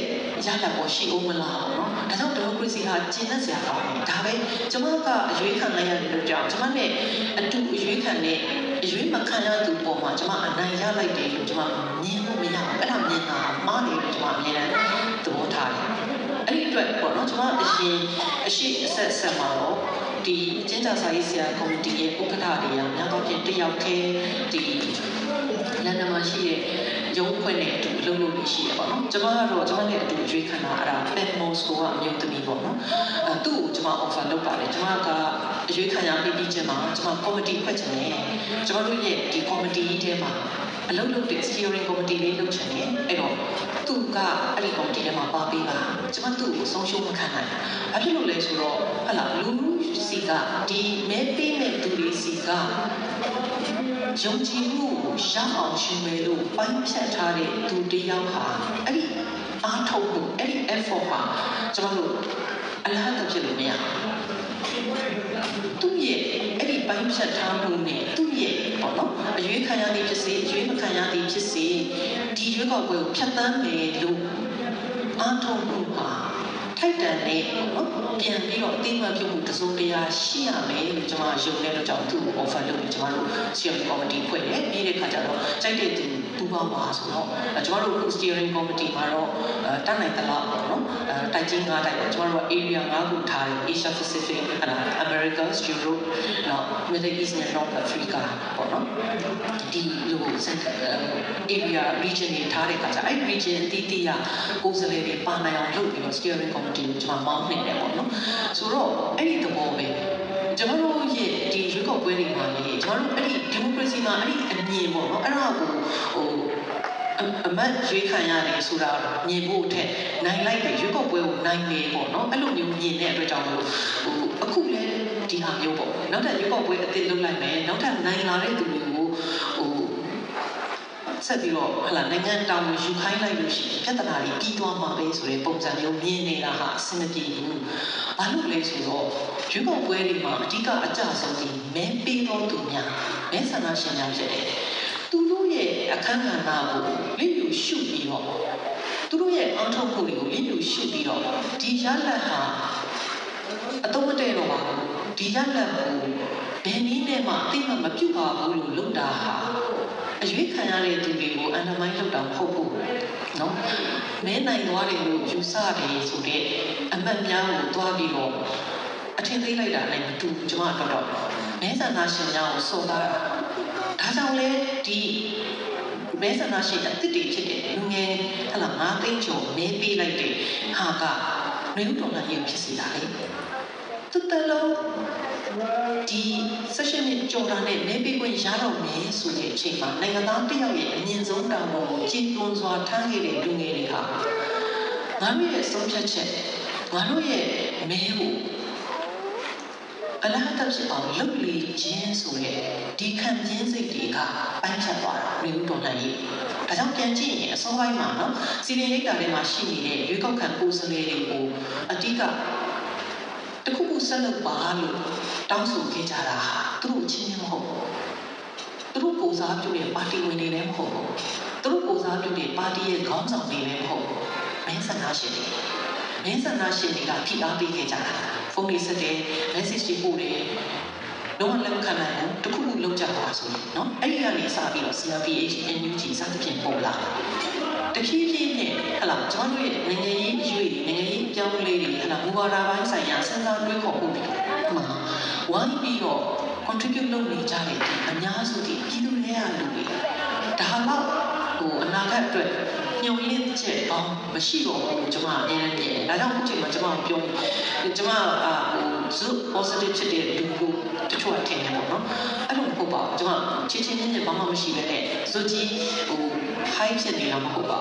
ရလဒ်ပေါ်ရှိအောင်မလားပေါ့နော်။ဒါကြောင့်ဒီမိုကရေစီဟာကျင့်တတ်စရာကောင်းတယ်။ဒါပဲကျွန်မကအရွေးခံနိုင်ရတယ်လို့ကြောင့်ကျွန်မနဲ့အတူအရွေးခံတဲ့အရွေးမခံရသူပေါ်မှာကျွန်မအနိုင်ရလိုက်တယ်လို့ကျွန်မမြင်လို့မရဘူး။အဲ့ဒါမြင်တာမှားတယ်လို့ကျွန်မအမြင်တယ်သဘောထားတယ်။အဲ့ဒီအတွက်ပေါ့နော်ကျွန်မအရှိအဆက်မှာတော့ဒီကျင်းစာစာရေးဆရာကော်မတီရဲ့ဥက္ကဋ္ဌတွေကများသောဖြင့်တယောက်တည်းဒီလန်ဒန်မှာရှိတဲ့ရုံးခွင့်နဲ့အတူလုပ်လို့ရှိရပါတော့ကျွန်မကတော့ကျွန်မနဲ့အတူရွေးခံတာအဲ့ဒါ Penmos ကအမျိုးသမီးပေါ့နော်သူ့ကိုကျွန်မ offer လုပ်ပါတယ်ကျွန်မကအရွေးခံရပြီးချင်းမှာကျွန်မ committee ဖွဲ့ချင်တယ်ကျွန်တော်တို့ရဲ့ဒီ committee ထဲမှာအလုပ်လုပ်တဲ့ steering committee လေးလုပ်ချင်တယ်အဲ့တော့သူကအဲ့ဒီ committee ထဲမှာပါပေးပါကျွန်မသူ့ကိုဆုံးရှုံးမခံနိုင်ဘူးဘာဖြစ်လို့လဲဆိုတော့ဟလာလူစီကဒီမဲပေးမဲ့သူတွေစီကယုံကြည်မှုကိုရအောင်ရှင်မယ်လို့ပိုင်းဖြတ်ထားတဲ့သူတယောက်ဟာအဲ့ဒီအားထုတ်မှုအဲ့ဒီ effort ဟာကျွန်တော်တို့အလားတူဖြစ်လို့မရဘူးသူရဲ့အဲ့ဒီပိုင်းဖြတ်ထားမှုနဲ့သူရဲ့ပေါ့နော်အရွေးခံရသည်ဖြစ်စေအရွေးမခံရသည်ဖြစ်စေဒီရွေးကောက်ပွဲကိုဖျက်ဆီးမယ်လို့အားထုတ်မှုပါထိုက်တန်တဲ့နော်ပြန်ပြီးတော့အသိမှတ်ပြုမှုတစုံတရာရှိရမယ်လို့ကျွန်မယုံတဲ့အတွက်ကြောင့်သူ့ကို offer လုပ်ပြီးကျွန်တော်တို့ steering committee ဖွဲ့တယ်ပြီးတဲ့ခါကျတော့ကြိုက်တဲ့သူပူပေါင်းပါဆိုတော့ကျွန်တော်တို့ steering committee မှာတော့တက်နိုင်သလားပေါ့နော်တိုက်ကြီး9တိုက်ပေါ့ကျွန်တော်တို့ area 9ခုထားတယ် Asia Pacific Americas Europe နောက် Middle East နဲ့ North Africa ပေါ့နော်ဒီလို area region တွေထားတဲ့ခါကျအဲ့ region အသီးသီးကကိုယ်စားလှယ်တွေပါနိုင်အောင်လုပ်ပြီးတော့ steering committee ကိုကျွန်မမောင်းနေတယ်ပေါ့နော်ဆိုတော့အဲ့ဒီသဘောပဲကျွန်တော်တို့ရဲ့ဒီရွေးကောက်ပွဲတွေမှာလေကျွန်တော်တို့အဲ့ဒီဒီမိုကရေစီမှာအဲ့ဒီအမြင်ပေါ့နော်အဲ့ဒါကို အမတ်ရွေးခံရတယ်ဆိုတာမြင်ဖို့ထက်နိုင်လိုက်တယ်ရွေးကောက်ပွဲကိုနိုင်နေပေါ့နော်အဲ့လိုမျိုးမြင်တဲ့အတွက်ကြောင့်မို့အခုလဲဒီဟာမျိုးပေါ့နောက်ထပ်ရွေးကောက်ပွဲအသစ်လုပ်လိုက်မယ်နောက်ထပ်နိုင်လာတဲ့သူတွေကိုဆက်ပြီးတော့ဟလာနိုင်ငံတောင်ကိုယူခိုင်းလိုက်လို့ရှိရင်ပြဿနာတွေပြီးသွားမှာပဲဆိုတဲ့ပုံစံမျိုးမြင်နေတာဟာအဆင်မပြေဘူး။ဘာလို့လဲဆိုတော့ရွေးကောက်ပွဲတွေမှာအဓိကအကျဆုံးဒီမဲပေးတော်သူများမဲဆန္ဒရှင်များဖြစ်တယ်။သူတို့ရဲ့အခမ်းအနားကိုလစ်လျူရှုပြီးတော့သူတို့ရဲ့အောက်ထုတ်မှုတွေကိုလစ်လျူရှုပြီးတော့ဒီရလဒ်ဟာအတော့မတည့်တော့ပါဘူး။ဒီရလဒ်ကိုဘယ်နည်းနဲ့မှသိမှမပြုတ်ပါဘူးလို့လုပ်တာဟာအရွေးခံရတဲ့သူတွေကိုအန်တမိုင်းလုပ်တာမဟုတ်ဘူးနော်မဲနိုင်သွားတယ်လို့ယူဆတယ်ဆိုတဲ့အမှတ်များကိုတွားပြီးတော့အထင်သေးလိုက်တာလည်းမတူကျွန်မတော့မဲဆန္ဒရှင်များကိုစော်ကားတာဒါကြောင့်လဲဒီမဲဆန္ဒရှင်အသစ်တွေဖြစ်တဲ့လူငယ်ဟလာ9သိန်းကျော်မဲပေးလိုက်တဲ့ဟာကမျိုးတော်လာရေးဖြစ်စီတာလေတူတလုံးဒီဆက်ရှင်နဲ့ကြော်တာနဲ့မဲပေးခွင့်ရတော့မယ်ဆိုတဲ့အချိန်မှာနိုင်ငံသားတယောက်ရဲ့အမြင့်ဆုံးတာဝန်ကိုကြည်သွန်းစွာထမ်းခဲ့တဲ့လူငယ်တွေဟာငါတို့ရဲ့ဆုံးဖြတ်ချက်ငါတို့ရဲ့မဲကိုအလားတူဖြစ်အောင်လုပ်လေခြင်းဆိုတဲ့ဒီခံပြင်းစိတ်တွေကပိုင်းဖြတ်သွားတာမျိုးတော်နိုင်ရေးဒါကြောင့်ပြန်ကြည့်ရင်အစောပိုင်းမှာနော်စီရင်ရိတ်တာထဲမှာရှိနေတဲ့ရွေးကောက်ခံကိုယ်စားလှယ်တွေကိုအတိကတခုခုဆက်လုပ်ပါလို့တောင်းဆိုခဲ့ကြတာဟာသူတို့ချင်းချင်းမဟုတ်ဘူးသူတို့ကိုစားပြုတဲ့ပါတီဝင်တွေလည်းမဟုတ်ဘူးသူတို့ကိုစားပြုတဲ့ပါတီရဲ့ခေါင်းဆောင်တွေလည်းမဟုတ်ဘူးမဲဆန္ဒရှင်တွေကဖိအားပေးခဲ့ကြတာဖုန်းလေးဆက်တယ် message တွေပို့တယ်လုံးဝလက်မခံနိုင်ဘူးတခုခုလုပ်ကြပါဆိုရင်နော်အဲ့ဒီကနေစပြီးတော့ CRPH NUG စသဖြင့်ပေါ်လာတဖြည်းဖြည်းနဲ့ဟလာကျွန်တော်ရဲ့နိုင်ငံရေးအရွေးနိုင်ငံရေးအပြောင်းအလဲတွေဟလာဘူဝါဒပိုင်းဆိုင်ရာစဉ်းစားတွေးခေါ်မှုတွေမှာဝိုင်းပြီးတော့ contribute လုပ်နေကြတဲ့ဒီအများစုဒီပြည်သူတွေကလူတွေဒါတော့အနာဂတ်အတွက်ညှို့ရင်းချက်ပေါင်းမရှိတော့ဘူးကျွန်မအရင်ကဒါကြောင့်အခုချိန်မှာကျွန်မပြောကျွန်မZoom positive ဖြစ်တဲ့လူကိုတချို့အထင်တယ်ပေါ့နော်အဲ့လိုမဟုတ်ပါဘူးကျွန်မချင်းချင်းဘာမှမရှိပဲနဲ့ဇိုကြီးhigh ဖြစ်နေတာမဟုတ်ပါ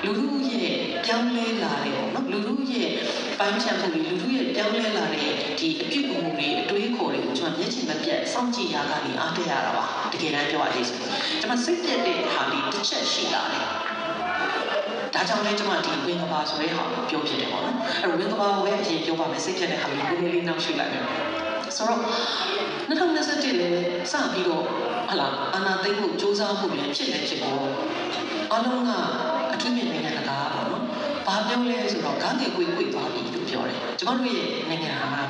ဘူးလူလူရဲ့ပြောင်းလဲလာတယ်ပေါ့နော်လူလူရဲ့ပိုင်းခြားမှုတွေလူလူရဲ့ပြောင်းလဲလာတဲ့ဒီအပြုအမူတွေအတွေးခေါ်တွေကိုကျွန်မမျက်ခြေမပြတ်စောင့်ကြည့်ရတာကနေအားတက်ရတာပါတကယ်တမ်းပြောရသေးတယ်ကျွန်မစိတ်ပြတ်တဲ့ဟာဒီတစ်ချက်ရှိလာတယ်ဒါကြောင့်လည်းကျွန်မဒီဝင်းကဘာဆိုတဲ့ဟာကိုပြောဖြစ်တယ်ပေါ့နော်အဲ့ဝင်းကဘာကိုပဲအရင်ပြောပါမယ်စိတ်ပြတ်တဲ့ဟာကိုနည်းနည်းလေးနောက်ရှိလိုက်မယ်ဆိုတော့2021လည်းစပြီးတော့ဟလာအာနာသိမ့်မှုစူးစမ်းမှုလည်းဖြစ်နေဖြစ်ပေါ်အလုံးကအထူးမြင့်နိုင်ငံတကာပေါ့နော်ဘာပြောလဲဆိုတော့ဂန်းတွေကွေသွားပြီလို့ပြောတယ်ကျွန်တော်တို့ရဲ့နိုင်ငံဟာ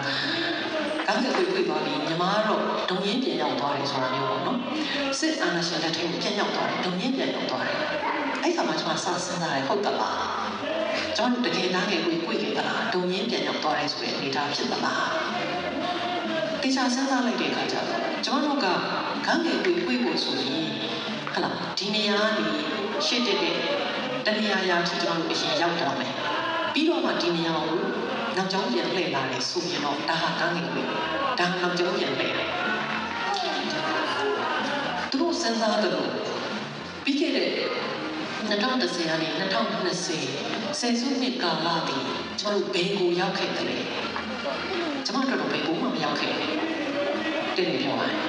ဂန်းတွေကွေသွားပြီညီမကတော့ဒုံရင်းပြန်ရောက်သွားတယ်ဆိုတာမျိုးပေါ့နော်စစ်အာဏာရှင်လက်ထက်ကိုပြန်ရောက်သွားတယ်ဒုံရင်းပြန်ရောက်သွားတယ်အဲ့ခါမှာကျွန်မစစဉ်းစားတယ်ဟုတ်သလားကျွန်တော်တကယ်နားငယ်ကွေခဲ့သလားဒုံရင်းပြန်ရောက်သွားတယ်ဆိုတဲ့အနေအထားဖြစ်သလားတေချာစဉ်းစားလိုက်တဲ့အခါကျတော့ကျွန်တော်ကဂန်းငယ်ကွေဖို့ဆိုရင်ဟလာဒီနေရာကနေရှေ့တက်တဲ့တနေရာရာထိကျွန်တော်တို့အရင်ရောက်သွားမယ်ပြီးတော့မှဒီနေရာကိုနောက်ကျောင်းပြန်လှည့်လာတယ်ဆိုရင်တော့ဒါဟာဂန်းငယ်ကွေဒါနောက်ကျောင်းပြန်လှည့်တယ်သူတို့စဉ်းစားတယ်လို့ပြီးခဲ့တဲ့2010ကနေ2020ဆယ်စုနှစ်ကာလတည်းကျွန်တော်တို့ဘယ်ကိုရောက်ခဲ့တယ်လဲကျွန်တော်တို့ဘယ်ကိုမှမရောက်ခဲ့ဘူးတင်ပြပြောရရင်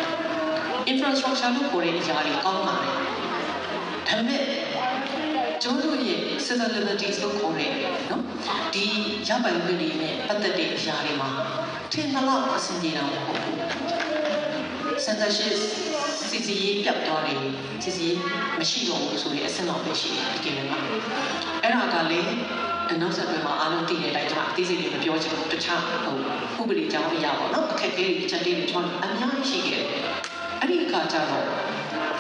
infrastructure လို့ခေါ်တဲ့အရာတွေကောင်းလာတယ်ဒါပေမဲ့ကျွန်တော်ရဲ့ civil liberties လို့ခေါ်တဲ့နော်ဒီရပိုင်ခွင့်တွေနဲ့ပတ်သက်တဲ့အရာတွေမှာထင်သလောက်အဆင်ပြေတာမဟုတ်ဘူး censorship စီစီပြတ်သွားတယ်စီစီမရှိတော့ဘူးဆိုရင်အဆင့်တော့ပဲရှိတယ်ဒီကိန်းမှာအဲ့ဒါကလေနောက်ဆက်တွဲမှာအားလုံးသိတဲ့အတိုင်းကျွန်မအသေးစိတ်တွေမပြောချင်ဘူးတခြားဥပဒေကြောင်းအရာပေါ့နော်အခက်အခဲတွေချက်တွေကျွန်တော်အများကြီးရှိခဲ့တယ်အဲ့ဒီအခါကျတော့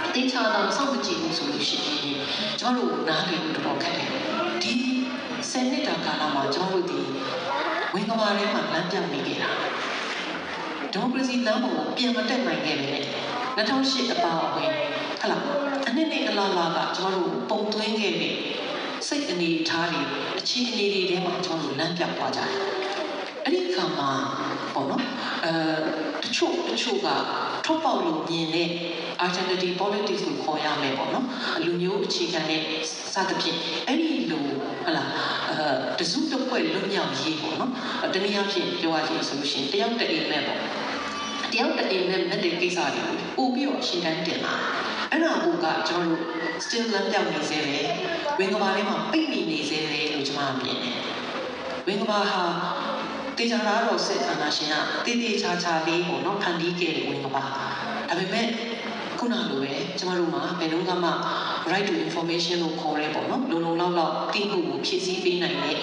အသေးချာတော့စောင့်ကြည့်လို့ဆိုလို့ရှိရင်ကျွန်တော်တို့နားလည်လို့တော့ခက်တယ်ဒီစနစ်တာကာလမှာကျွန်တော်တို့ဒီဝင်ကဘာထဲမှာလမ်းပြောင်းနေကြတာဒီမိုကရေစီလမ်းပေါ်ကိုပြန်မတက်နိုင်ခဲ့ပဲ2008အပါအဝင်ဟလာအနှစ်နဲ့အလားလားကကျွန်တော်တို့ပုံသွင်းခဲ့တဲ့စိတ်အနေထားတွေအခြေအနေတွေထဲမှာကျွန်တော်တို့လမ်းပြောင်းသွားကြတယ် အဲ့ဒီခါမှာပေါ့နော်တချို့ကထောက်ပေါက်လို့မြင်တဲ့ alternative politics ကိုခေါ်ရမယ်ပေါ့နော်လူမျိုးအခြေခံတဲ့စသဖြင့်အဲ့ဒီလိုဟလာတစုတစ်ဖွဲ့လွတ်မြောက်ရေးပေါ့နော်တနည်းအားဖြင့်ပြောရရင်ဆိုလို့ရှိရင်တယောက်တအိမ်မဲ့ပေါ့တယောက်တအိမ်မဲ့မဲ့တဲ့ကိစ္စတွေကိုပို့ပြီးတော့ရှင်းတန်းတင်လာအဲ့ဒါကကျွန်တော်တို့ still လမ်းပြောင်းနေစေတယ်ဝင်ကဘာလေးမှာပိတ်မိနေစေတယ်လို့ကျွန်မမြင်တယ်ဝင်ကဘာဟာတေချာလာတော့စစ်အာဏာရှင်ကတေးချာလေးပေါ့နော်ဖန်တီးခဲ့တဲ့ဝင်ကဘာဒါပေမဲ့ခုနလိုပဲကျွန်တော်တို့မှာဘယ်တော့မှ right to information ကိုခေါ်ရဲပေါ့နော်လုံလောက်တိမှုကိုဖြည့်ဆည်းပေးနိုင်တဲ့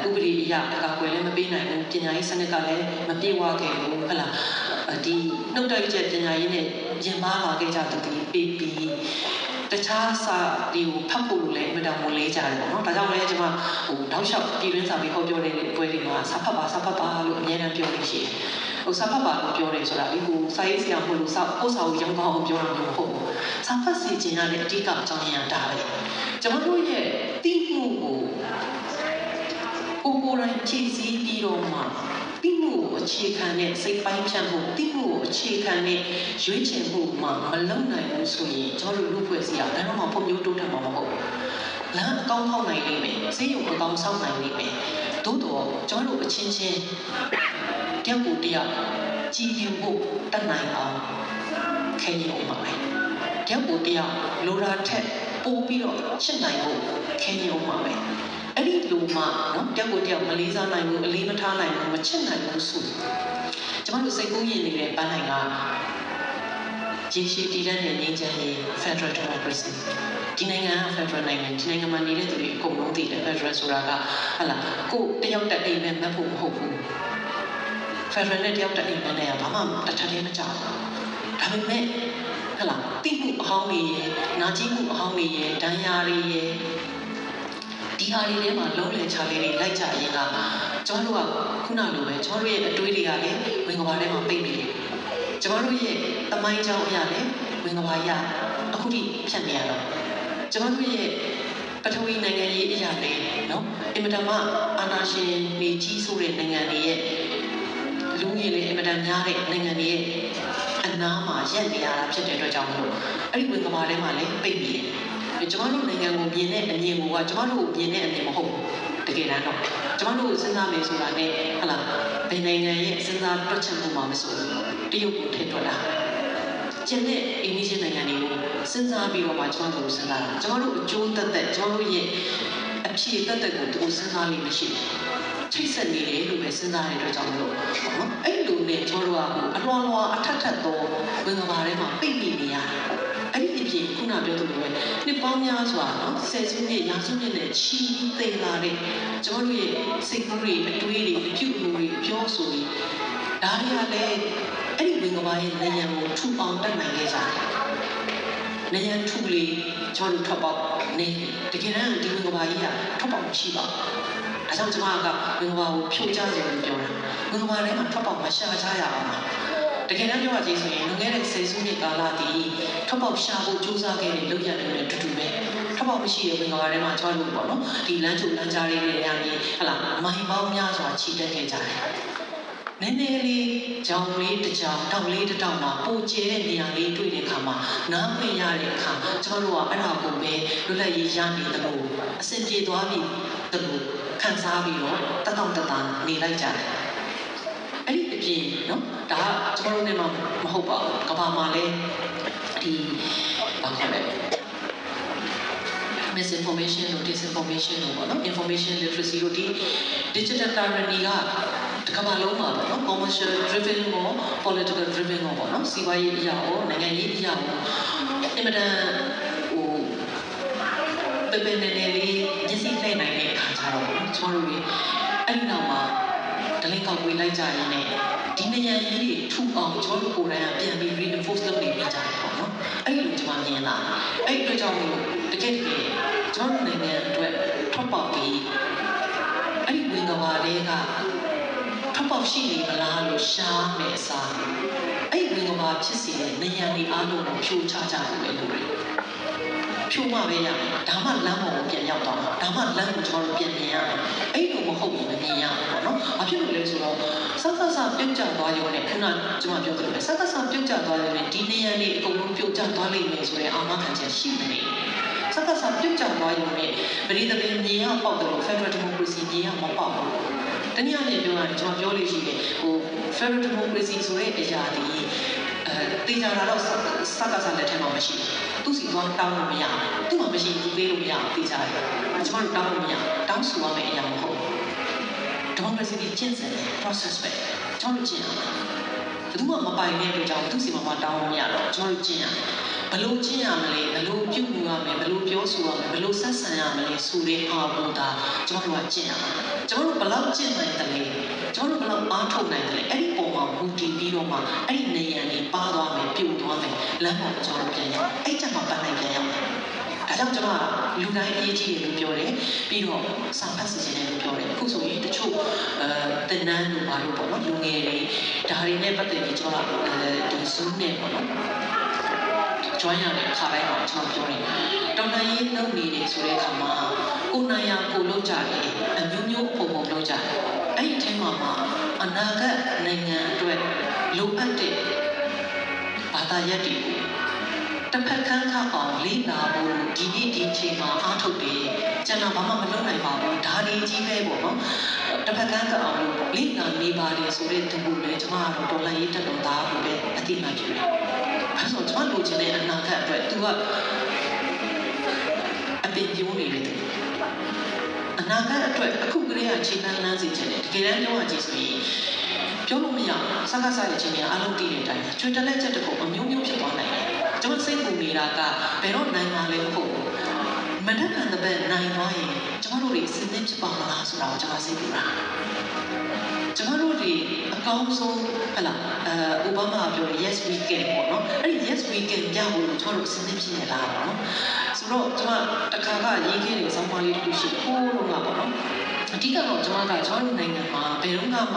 ဥပဒေအရအကာအကွယ်လည်းမပေးနိုင်ဘူးပညာရေးစနစ်ကလည်းမပြည့်ဝခဲ့ဘူးဟုတ်လားဒီနှုတ်တိုက်ချက်ပညာရေးနဲ့ရင်ပါလာခဲ့ကြတဲ့ပေးပြီးတခြားစာတွေကိုဖတ်ဖို့လည်းအမှန်တမ်းလေးကြတယ်ပေါ့နော်ဒါကြောင့်လည်းကျွန်မတောက်လျှောက်ပြည်တွင်းစာပြီးဟောပြောတဲ့ပွဲတွေမှာစာဖတ်ပါလို့အများအားပြောလို့ရှိတယ်စာဖတ်ပါလို့ပြောတယ်ဆိုတာဒီစာရေးဆရာမလို့ကိုစာကိုရောင်းကောင်းပြောတာမျိုးမဟုတ်ဘူးစာဖတ်စီခြင်းရတဲ့အဓိကအကြောင်းရင်းဒါပဲကျွန်တော်တို့ရဲ့သိမှုကိုကိုယ်တိုင်ဖြည့်ဆည်းပြီးတော့မှသိမှုကိုအခြေခံတဲ့စိတ်ပိုင်းဖြတ်မှုသိမှုကိုအခြေခံတဲ့ရွေးချယ်မှုမှမလုံနိုင်ဘူးဆိုရင်ကျွန်တော်တို့လူ့ဖွဲ့စည်းရဘယ်တော့မှပုံမျိုးတိုးတက်မှာမဟုတ်ဘူးလမ်းအကောင်းထောက်နိုင်နေမယ်စိတ်ရုံအကောင်းဆောက်နိုင်နေမယ်သို့တော့ကျွန်တော်တို့အချင်းချင်းတယောက်ကိုတယောက်ကြည်ယူဖို့တတ်နိုင်အောင်ခဲရင်အောင်ပါမယ်တယောက်ကိုတယောက်လိုရာထက်ပိုပြီးတော့ချစ်နိုင်ဖို့ခဲရင်အောင်ပါမယ်အဲ့ဒီလိုမှနော်တယောက်ကိုတယောက်မလေးစားနိုင်ဘူးအလေးမထားနိုင်ဘူးမချစ်နိုင်ဘူးဆိုကျွန်တော်တို့စိတ်ကူးရင်နေတဲ့ပန်းနိုင်ကရေရှည်တည်တဲ့ငြိမ်းချမ်းရေး Federal Democracy ဒီနိုင်ငံက Federal နိုင်ငံဒီနိုင်ငံမှာနေတဲ့သူတွေအကုန်လုံးသိတယ် Federal ဆိုတာကဟာလာကိုတယောက်တအိမ်နဲ့မဖို့မဟုတ်ဘူး Federal နဲ့တယောက်တအိမ်နဲ့ဘာမှတစ်ထပ်တည်းမကြောက်ဘူးဒါပေမဲ့ဟာလာတိမှုအဟောင်းတွေရယ်နာကျင်မှုအဟောင်းတွေရယ်ဒဏ်ရာတွေရယ်ဒီဟာတွေထဲမှာလုံးလည်ချလေးတွေလိုက်ကြရင်ကကျွန်တော်တို့ကခုနလိုပဲကျွန်တော်တို့ရဲ့အတွေးတွေကလည်းဝင်ကဘာထဲမှာပိတ်နေတယ်ကျွန်တော်တို့ရဲ့တမိုင်းကြောင်းအရာလည်းဝင်ကဘာရအခုထိဖြတ်နေရတော့ကျွန်တော်တို့ရဲ့ပထဝီနိုင်ငံရေးအရာလည်းနော်အင်မတန်မှအာဏာရှင်နေကြီးဆိုတဲ့နိုင်ငံတွေရဲ့လူငယ်တွေအင်မတန်များတဲ့နိုင်ငံတွေရဲ့အနားမှာရက်နေရတာဖြစ်တဲ့အတွက်ကြောင့်မလို့အဲ့ဒီဝင်ကဘာထဲမှာလည်းပိတ်နေတယ်ကျွန်တော်တို့နိုင်ငံကိုမြင်တဲ့အမြင်ကကျွန်တော်တို့မြင်တဲ့အမြင်မဟုတ်ဘူးတကယ်တမ်းတော့ကျွန်တော်တို့စဉ်းစားမယ်ဆိုတာနဲ့ဟလာဘယ်နိုင်ငံရဲ့စဉ်းစားတွက်ချက်မှုမှမဆိုဘူးတရုတ်ကိုထည့်တွက်တာကျန်တဲ့အိန္ဒိယနိုင်ငံတွေကိုစဉ်းစားပြီးတော့မှကျွန်တော်တို့စဉ်းစားတာကျွန်တော်တို့အကျိုးသက်ကျွန်တော်တို့ရဲ့အဖြေသက်ကိုသူစဉ်းစားလို့မရှိဘူးချိတ်ဆက်နေတယ်လို့ပဲစဉ်းစားရတဲ့အတွက်ကြောင့်မလို့နော်အဲ့လိုနဲ့ကျွန်တော်တို့ကအလွှာလွှာအထက်ထက်သောဝင်ကဘာထဲမှာပိတ်မိနေရတယ်အဲ့ဒီအပြင်ခုနပြောသလိုပဲနှစ်ပေါင်းများစွာနော်ဆယ်စုနှစ်ရာစုနှစ်နဲ့ချီသိမ်းလာတဲ့ကျွန်တော်တို့ရဲ့စိတ်ကူးတွေအတွေးတွေအပြုအမူတွေပြောဆိုတွေဒါတွေကလည်းအဲ့ဒီဝင်ကဘာရဲ့နေရံကိုထူအောင်တက်နိုင်ခဲ့ကြတယ်။နေရံထူလေကျွန်တော်တို့ထွက်ပေါက်နေတကယ်တမ်းဒီဝင်ကဘာကြီးကထွက်ပေါက်မရှိပါဘူး။အဲကြောင့်ကျွန်မကဝင်ကဘာကိုဖြိုချစေလို့ပြောတာ။ဝင်ကဘာထဲမှာထွက်ပေါက်မရှာချရအောင်ပါ။တကယ်တမ်းပြောရချင်းဆိုရင်လွန်ခဲ့တဲ့ဆယ်စုနှစ်ကာလတည်းထွက်ပေါက်ရှာဖို့ကြိုးစားခဲ့တဲ့လုပ်ရတယ်နဲ့တူတူပဲထွက်ပေါက်မရှိတဲ့ဝင်ကဘာထဲမှာကျွန်တော်တို့ပေါ့နော်ဒီလမ်းချိုလမ်းကြားလေးတွေရရင်ဟလာမိုင်းပေါင်းများစွာချီတက်ခဲ့ကြတယ်နည်းနည်းလေးကြောင်လေးတစ်ကြောင်တောက်လေးတစ်တောက်မှာပိုကျဲတဲ့နေရာလေးတွေ့တဲ့အခါမှာနားမရတဲ့အခါကျွန်တော်တို့ကအဲ့ဒါကိုပဲလွတ်လပ်ရေးရနေတယ်လို့အစင်ပြေသွားပြီလို့ခံစားပြီးတော့တတောင့်တတန်နေလိုက်ကြတယ်အဲ့ဒီအပြင်နော်ဒါကကျွန်တော်တို့နဲ့မှမဟုတ်ပါဘူးကဘာမှာလဲဒီဘာခေါ်လဲ misinformation တို့ disinformation တို့ပေါ့နော် information literacy တို့ဒီ digital tyranny ကတကမ္ဘာလုံးမှာပေါ့နော် commercial driven ကို political driven ကိုပေါ့နော်စီးပွားရေးအရာကိုနိုင်ငံရေးအရာကိုအင်မတန်ပေနေနေလေးရည်စည်နိုင်တဲ့အခါကျတော့ကျွန်တော်တို့အဲ့ဒီနောက်မှာဒလင်းကောက်ဝေးလိုက်ကြရင်းနဲ့ဒီနေရာကြီးတွေထူအောင်ကျွန်တော်တို့ကိုယ်တိုင်ကပြန်ပြီး reinforce လုပ်နေကြတယ်ပေါ့နော်အဲ့လိုကျွန်မမြင်လာအဲ့ဒီအတွက်ကြောင့်တကယ်ကျွန်တော်နိုင်ငံအတွက်ထောက်ပေါက်ပြီးအဲ့ဒီဝင်ကဘာလေးကထောက်ပေါက်ရှိနေမလားလို့ရှားမယ်စားအဲ့ဒီဝင်ကဘာဖြစ်စီတဲ့နေရာတွေအားလုံးကိုဖြိုချကြတယ်လို့ ဖြိုးမှပဲရမယ်ဒါမှလမ်းပေါ်ကိုပြန်ရောက်သွားမှာဒါမှလမ်းကိုကျွန်တော်တို့ပြန်မြင်ရမယ်အဲ့လိုမဟုတ်ဘူးမမြင်ရဘူးပေါ့နော်ဘာဖြစ်လို့လဲဆိုတော့စကားစပြုတ်ကျသွားရုံနဲ့ခုနကျွန်မပြောသလိုပဲစကားစပြုတ်ကျသွားရုံနဲ့ဒီနေရာလေးအကုန်လုံးပြုတ်ကျသွားလိမ့်မယ်ဆိုတဲ့အာမခံချက်ရှိနေတယ်စကားစပြုတ်ကျသွားရုံနဲ့ပရိသတ်မြေရပေါက်တယ်လို့ Federal Democracy မြေရမပေါက်ဘူးတနည်းအားဖြင့်ပြောရရင်ကျွန်တော်ပြောလို့ရှိတယ်ဟို Federal Democracy ဆိုတဲ့အရာဒီတေချာတာတော့စကားစလက်ထက်မှာမရှိဘူးသူစီသွားတောင်းလို့မရဘူးသူ့မှာမရှိဘူးပေးလို့မရဘူးတေချာတယ်ကျွန်တော်တို့တောင်းလို့မရတောင်းဆိုရမယ့်အရာမဟုတ်ဘူးဒီမိုကရေစီကျင့်စဉ် process ပဲကျွန်တော်တို့ကျင့်ရမှာဘယ်သူမှမပိုင်တဲ့အတွက်ကြောင့်သူစီမှာတောင်းလို့မရတော့ကျွန်တော်တို့ကျင့်ရဘယ်လိုကျင့်ရမလဲဘယ်လိုပြုမှုရမလဲဘယ်လိုပြောဆိုရမလဲဘယ်လိုဆက်ဆံရမလဲဆိုတဲ့အားကိုဒါကျွန်တော်တို့ကကျင့်ရမှာကျွန်တော်တို့ဘယ်လောက်ကျင့်နိုင်တယ်လဲကျွန်တော်တို့ဘယ်လောက်အားထုတ်နိုင်တယ်လဲအဲ့ဒီပုံမှာမူတည်ပြီးတော့မှအဲ့ဒီနေရာလေးပါသွားမယ်ပြုတ်သွားမယ်လမ်းပေါ်ကျွန်တော်တို့ပြန်ရအဲ့ချက်မှာပတ်နိုင်ပြန်ရမယ်ဒါကြောင့်ကျွန်တော်ကလူတိုင်းအရေးကြီးတယ်လို့ပြောတယ်ပြီးတော့စာဖတ်စီစဉ်တယ်လို့ပြောတယ်အခုဆိုရင်တချို့တင်နန်းတို့ဘာလို့ပေါ့နော်လူငယ်တွေဒါတွေနဲ့ပတ်သက်ပြီးကျွန်တော်ဒီ Zoom နဲ့ပေါ့နော် join ရတဲ့အခါတိုင်းမှာကျွန်တော်ပြောတယ်တော်လှန်ရေးလုပ်နေတယ်ဆိုတဲ့အခါမှာကိုနိုင်ရကိုလုပ်ကြတယ်အမျိုးမျိုးပုံပုံလုပ်ကြတယ်အဲ့ဒီအထဲမှာအနာဂတ်နိုင်ငံအတွက်လိုအပ်တဲ့ဘာသာရပ်တွေကိုတစ်ဖက်ခန်းခါအောင်လေ့လာဖို့ဒီနေ့ဒီအချိန်မှာအားထုတ်တယ်ကျန်တာဘာမှမလုပ်နိုင်ပါဘူးဒါဒီကြီးပဲပေါ့နော်တစ်ဖက်ခန်းခါအောင်လေ့လာနေပါတယ်ဆိုတဲ့သူကိုလည်းကျွန်မကတော့တော်လှန်ရေးတက်တော်သားကိုပဲအတိအမှန်ပြုတယ်အဲဆိုကျွန်တော်လိုချင်တဲ့အနာဂတ်အတွက်သူကအပင်ပြိုးနေတယ်အနာဂတ်အတွက်အခုကလေးကချိန်နှလန်းစီချင်တယ်တကယ်တမ်းပြောရကြည့်ဆိုရင်ပြောလို့မရစကားစားရဲ့ချင်းများအလုံးတည်တဲ့အတိုင်းကျွတ်တက်လက်ချက်တခုအမျိုးမျိုးဖြစ်သွားနိုင်တယ်ကျွန်တော်စိတ်ပူနေတာကဘယ်တော့နိုင်မှာလဲမဟုတ်ဘူးမတတ်တဲ့ဘက်နိုင်သွားရင်ကျွန်တော်တို့တွေအစစ်အဖြစ်ပါမလားဆိုတာကိုကျွန်တော်စိတ်ပူတာကျွန်တော်တို့တွေအကောင်းဆုံးဟလာအိုဘားမားပြော yes we can ပေါ့နော်အဲ့ဒီ yes we can ကြောက်လို့ကျွန်တော်တို့အစစ်အဖြစ်ရလာတာနော်ဆိုတော့ကျွန်မတခါကရေးခဲ့တဲ့ဆောင်းပါးလေးတစ်ခုရှိခိုးလို့ကပေါ့နော်အဓိကတော့ကျွန်တော်တို့နိုင်ငံမှာဘယ်တော့မှ